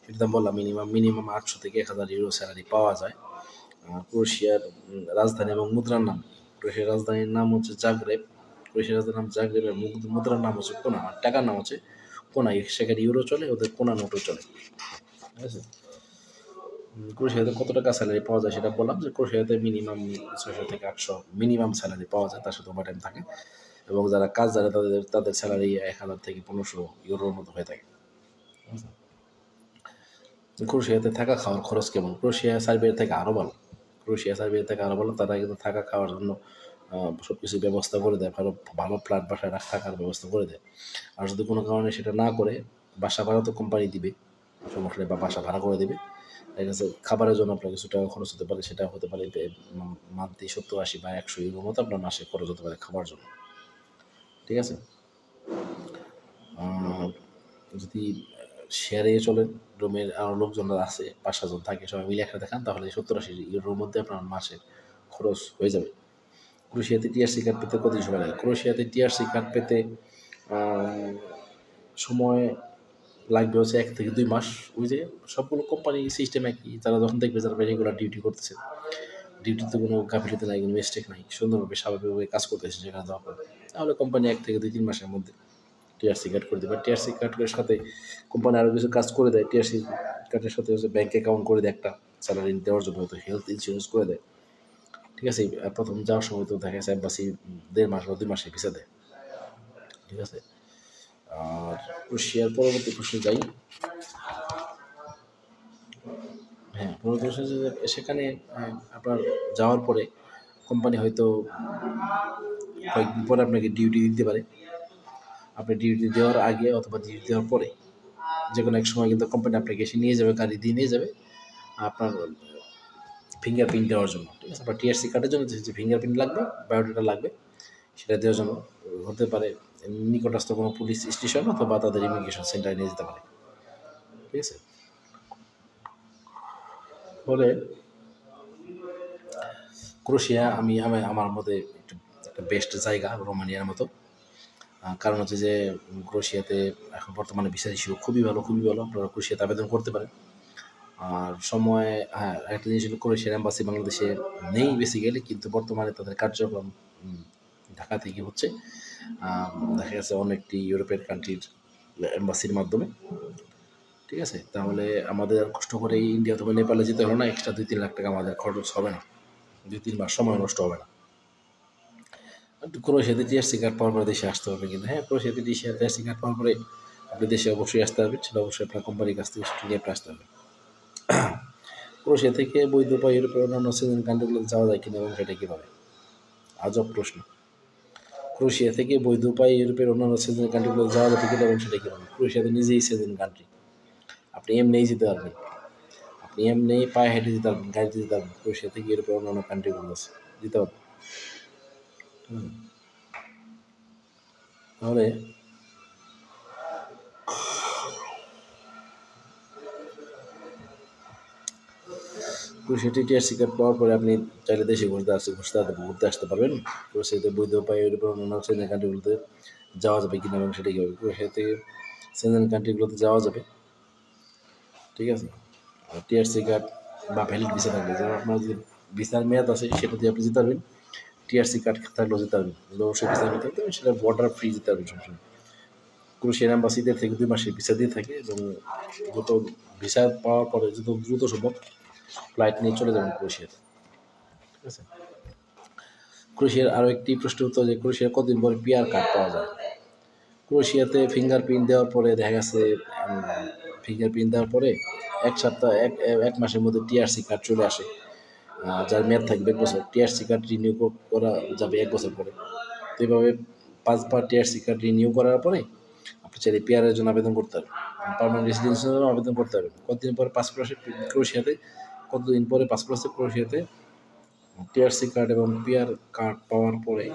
এটা তো বললাম, মিনিমাম 800 থেকে 1000 ইউরো স্যালারি পাওয়া যায়। ক্রোয়েশিয়ার রাজধানী এবং মুদ্রার নাম। ক্রোয়েশিয়ার রাজধানীর নাম হচ্ছে জাগরেব। ক্রোয়েশিয়ার রাজধানীর নাম জাগরেব, এবং মুদ্রার নাম হচ্ছে কোনা, আর টাকার নাম হচ্ছে কোনা। সেখানে ইউরো চলে, ওদের কোনা নোটও চলে। ঠিক আছে, ক্রোয়েশিয়াতে কত টাকা স্যালারি পাওয়া যায় সেটা বললাম, যে ক্রোয়েশিয়াতে মিনিমাম 600 থেকে 800 মিনিমাম স্যালারি পাওয়া যায়, তার সাথে ওভারটাইম থাকে, এবং যারা কাজ জানে তাদের স্যালারি 1000 থেকে 1500 ইউরোর মতো হয়ে থাকে। ক্রোয়েশিয়াতে থাকা খাওয়ার খরচ কেমন? ক্রোয়েশিয়া সার্বিয়া থেকে আরও ভালো। তারা কিন্তু থাকা খাওয়ার জন্য সব কিছু ব্যবস্থা করে দেয়, ভালো ফ্ল্যাট বাসায় থাকার ব্যবস্থা করে দেয়। আর যদি কোনো কারণে সেটা না করে, বাসা ভাড়া তো কোম্পানি দিবে, সমস্যা নেই, বা বাসা ভাড়া করে দিবে। ঠিক আছে, খাবারের জন্য আপনার কিছু টাকা খরচ হতে পারে, সেটা হতে পারে মান্থলি 70-80 বা 100 ইউরোর মতো আপনার মাসে খরচ হতে পারে খাবার জন্য। ঠিক আছে, যদি শেয়ারে চলেন, রুমের আরও লোকজনরা আছে, 5-6 জন থাকে, সবাই মিলে একসাথে খান, তাহলে 70-80 ইউরোর মধ্যে আপনার মাসের খরচ হয়ে যাবে। ক্রোয়েশিয়াতে টিআরসি কার্ড পেতে কতদিন সময় লাগে? ক্রোয়েশিয়াতে টিআরসি কার্ড পেতে সময় লাগবে হচ্ছে 1 থেকে 2 মাস। ওই যে সবগুলো কোম্পানি সিস্টেম একই, তারা যখন দেখবে যারা রেগুলার ডিউটি করতেছে, ডিউটিতে কোনো গাফিলতি নাই, কোনো মিস্টেক নাই, সুন্দরভাবে স্বাভাবিকভাবে কাজ করতেছে যেখানে দরকার, তাহলে কোম্পানি 1 থেকে 2-3 মাসের মধ্যে টিআরসি কার্ড করে দেবে। টিআরসি কার্ডের সাথে কোম্পানি আরও কিছু কাজ করে দেয়। টিআরসি কার্ডের সাথে হচ্ছে ব্যাঙ্ক অ্যাকাউন্ট করে দেয় একটা, স্যালারি দেওয়ার জন্য হয়তো হেলথ ইন্স্যুরেন্স করে দেয়। ঠিক আছে, প্রথম যাওয়ার সময় তো দেখা গেছে এম্বাসি 1.5 মাস বা 2 মাসের ভিসা দেয়। ঠিক আছে, আর ক্রোয়েশিয়ার পরবর্তী প্রশ্নে যাই। হ্যাঁ, পরবর্তী প্রশ্নে সেখানে আপনার যাওয়ার পরে কোম্পানি হয়তো কয়েকদিন পরে আপনাকে ডিউটি দিতে পারে। আপনি ডিউটি দেওয়ার আগে অথবা ডিউটি দেওয়ার পরে যে কোনো এক সময় কিন্তু কোম্পানি আপনাকে এসে নিয়ে যাবে, গাড়ি দিয়ে নিয়ে যাবে আপনার ফিঙ্গারপ্রিন্ট দেওয়ার জন্য। ঠিক আছে, আপনার টিআরসি কার্ডের জন্য যে ফিঙ্গারপ্রিন্ট লাগবে, বায়োডাটা লাগবে, সেটা দেওয়ার জন্য হতে পারে নিকটস্থ কোনো পুলিশ স্টেশন অথবা তাদের ইমিগ্রেশন সেন্টারে নিয়ে যেতে পারে। ঠিক আছে, ফলে ক্রোয়েশিয়া আমার মতে একটা বেস্ট জায়গা রোমানিয়ার মতো। কারণ হচ্ছে যে ক্রোয়েশিয়াতে এখন বর্তমানে ভিসা ইস্যু খুবই ভালো। আপনারা ক্রোয়েশিয়াতে আবেদন করতে পারেন। আর সময়, হ্যাঁ, একটা জিনিস হলো, ক্রোয়েশিয়ার এম্বাসি বাংলাদেশে নেই বেসিক্যালি, কিন্তু বর্তমানে তাদের কার্যক্রম ঢাকা থেকে হচ্ছে। দেখা গেছে অনেকটি ইউরোপিয়ান কান্ট্রির এম্বাসির মাধ্যমে। ঠিক আছে, তাহলে আমাদের আর কষ্ট করে ইন্ডিয়া অথবা নেপালে যেতে হলো না, এক্সট্রা 2-3 লাখ টাকা আমাদের খরচ হবে না, 2-3 মাস সময় নষ্ট হবে না। ক্রোয়েশিয়াতে টিআরসি কার্ড পাওয়ার পরে দেশে আসতে হবে, কিন্তু হ্যাঁ, ক্রোয়েশিয়াতে টিআরসি কার্ড পাওয়ার পরে আপনি দেশে অবশ্যই আসতে পারবেন, সেটা অবশ্যই আপনার কোম্পানির কাছ থেকে ছুটি নিয়ে আপনি আসতে হবে। ক্রোয়েশিয়া থেকে বৈধ বা ইউরোপের অন্যান্য সিজন কান্ট্রিগুলোতে যাওয়া যায় কিনা এবং সেটা কীভাবে? আজব প্রশ্ন। ক্রোয়েশিয়া থেকে বৈধ উপায়ে ইউরোপের অন্যান্য সিজন কান্ট্রিগুলোতে যাওয়া যাবে কিনা এবং সেটা কীভাবে? ক্রোয়েশিয়াতে নিজেই সিজন কান্ট্রি, আপনি এমনিই যেতে পারবেন, আপনি এমনি পায়ে হেঁটে যেতে পারবেন, গাড়িতে যেতে পারবেন, ক্রোয়েশিয়া থেকে ইউরোপের অন্যান্য কান্ট্রিগুলো আছে যেতে পারবেন। তাহলে ক্রোয়েশিয়াতে টিআরসি কার্ড পাওয়ার পরে আপনি চাইলে দেশে ঘুরতে আসতে পারবেন। ক্রোয়েশিয়াতে বৈধ উপায়ে অন্যান্য সেনজেন কান্ট্রিগুলোতে যাওয়া যাবে কিনা এবং সেটা কীভাবে ক্রোয়েশিয়াতে সেনজেন কান্ট্রিগুলোতে যাওয়া যাবে, ঠিক আছে। আর টিআরসি কার্ড বা ভ্যালিড ভিসা থাকবে, যেমন আপনার যে ভিসার মেয়াদ আছে সেটা দিয়ে আপনি যেতে পারবেন। টিআরসি কার্ড থাকলেও যেতে পারবেন, অবশ্যই ভিসার মেয়াদ থাকতে হবে, সেটা বর্ডার ফ্রি যেতে পারবেন সবসময়। ক্রোয়েশিয়ান অ্যাম্বাসিতে থেকে 2 মাসের ভিসা দিয়ে থাকে এবং যত ভিসা পাওয়ার পরে যত দ্রুত সম্ভব ফ্লাইট নিয়ে চলে যাবেন ক্রোয়েশিয়াতে, ঠিক আছে। ক্রোয়েশিয়ার আরও একটি প্রশ্ন উত্তর যে ক্রোয়েশিয়ার কতদিন পরে পিআর কার্ড পাওয়া যায়। ক্রোয়েশিয়াতে ফিঙ্গারপ্রিন্ট দেওয়ার পরে দেখা গেছে ফিঙ্গারপ্রিন্ট দেওয়ার পরে 1 সপ্তাহ 1 মাসের মধ্যে টিআরসি কার্ড চলে আসে, যার মেয়াদ থাকবে 1 বছর। টিআরসি কার্ড রিনিউ করা যাবে 1 বছর পরে। তো এইভাবে 5বার টিআরসি কার্ড রিনিউ করার পরে আপনি চাইলে পিআরের জন্য আবেদন করতে পারবেন, পার্মানেন্ট রেসিডেন্সির জন্য আবেদন করতে পারবেন। কতদিন পরে পাসপোর্ট আসে ক্রোয়েশিয়াতে, কতদিন পরে পাসপোর্ট আসে ক্রোয়েশিয়াতে, টিআরসি কার্ড এবং পিআর কার্ড পাওয়ার পরে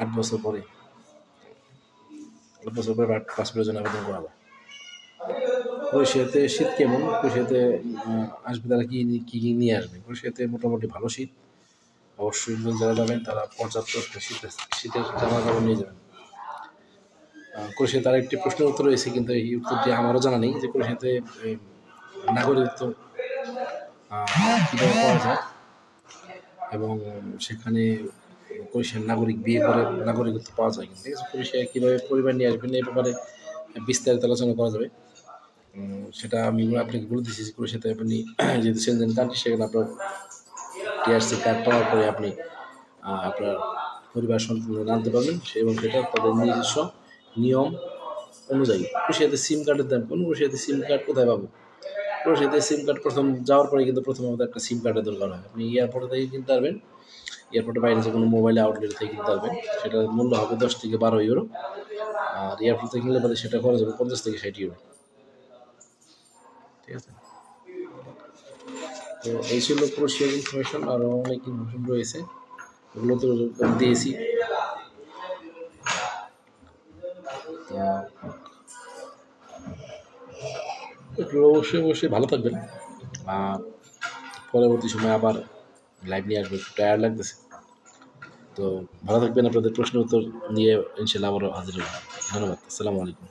8 বছর পরে 8 বছর পরে পাসপোর্টের জন্য আবেদন করা যায়। ক্রোয়েশিয়াতে শীত কেমন, ক্রোয়েশিয়াতে আসবে তারা কী কী নিয়ে আসবে। ক্রোয়েশিয়াতে মোটামুটি ভালো শীত, অবশ্যই যারা যাবেন তারা পর্যাপ্ত শীতের জামা কাপড় নিয়ে যাবেন। ক্রোয়েশিয়াতে আরেকটি প্রশ্নের উত্তর রয়েছে, কিন্তু এই উত্তরটি আমারও জানা নেই যে ক্রোয়েশিয়াতে নাগরিকত্ব কীভাবে পাওয়া যায় এবং সেখানে ক্রোয়েশিয়ার নাগরিক বিয়ে করে নাগরিকত্ব পাওয়া যায় কিন্তু, ঠিক আছে। ক্রোয়েশিয়া কীভাবে পরিবার নিয়ে আসবেন এই ব্যাপারে বিস্তারিত আলোচনা করা যাবে, সেটা আমি আপনাকে বলে দিচ্ছি। ক্রোয়েশিয়াতে আপনি যেহেতু সেনজেন কান্ট্রি, সেখানে আপনার টিআরসি কার্ড পাওয়ার পরে আপনি আপনার পরিবার সন্তানদের আনতে পারবেন এবং সেটা তাদের নিজস্ব নিয়ম অনুযায়ী। ক্রোয়েশিয়াতে সিম কার্ডের দাম কোন, ক্রোয়েশিয়াতে সিম কার্ড কোথায় পাবো। ক্রোয়েশিয়াতে সিম কার্ড প্রথম যাওয়ার পরে কিন্তু প্রথমে আমাদের একটা সিম কার্ডের দরকার হয়। আপনি এয়ারপোর্টে থেকে কিনতে পারবেন, এয়ারপোর্টের বাইরে যে কোনো মোবাইল আউটলেট থেকে কিনতে পারবেন, সেটার মূল্য হবে 10 থেকে 12 ইউরো। আর এয়ারপোর্ট থেকে কিনলে পরে সেটা খরচ হবে 50 থেকে 60 ইউরো, ঠিক আছে। তো এই ছিল ক্রোয়েশিয়ার ইনফরমেশন, আরও অনেক ইনফরমেশন রয়েছে, এগুলো তো দিয়েছি। অবশ্যই ভালো থাকবেন, পরবর্তী সময় আবার লাইভ নিয়ে আসবো, একটু টায়ার্ড লাগতেছে। তো ভালো থাকবেন, আপনাদের প্রশ্ন উত্তর নিয়ে ইনশাল্লাহ আবারও হাজির হব। ধন্যবাদ, আসসালামু আলাইকুম।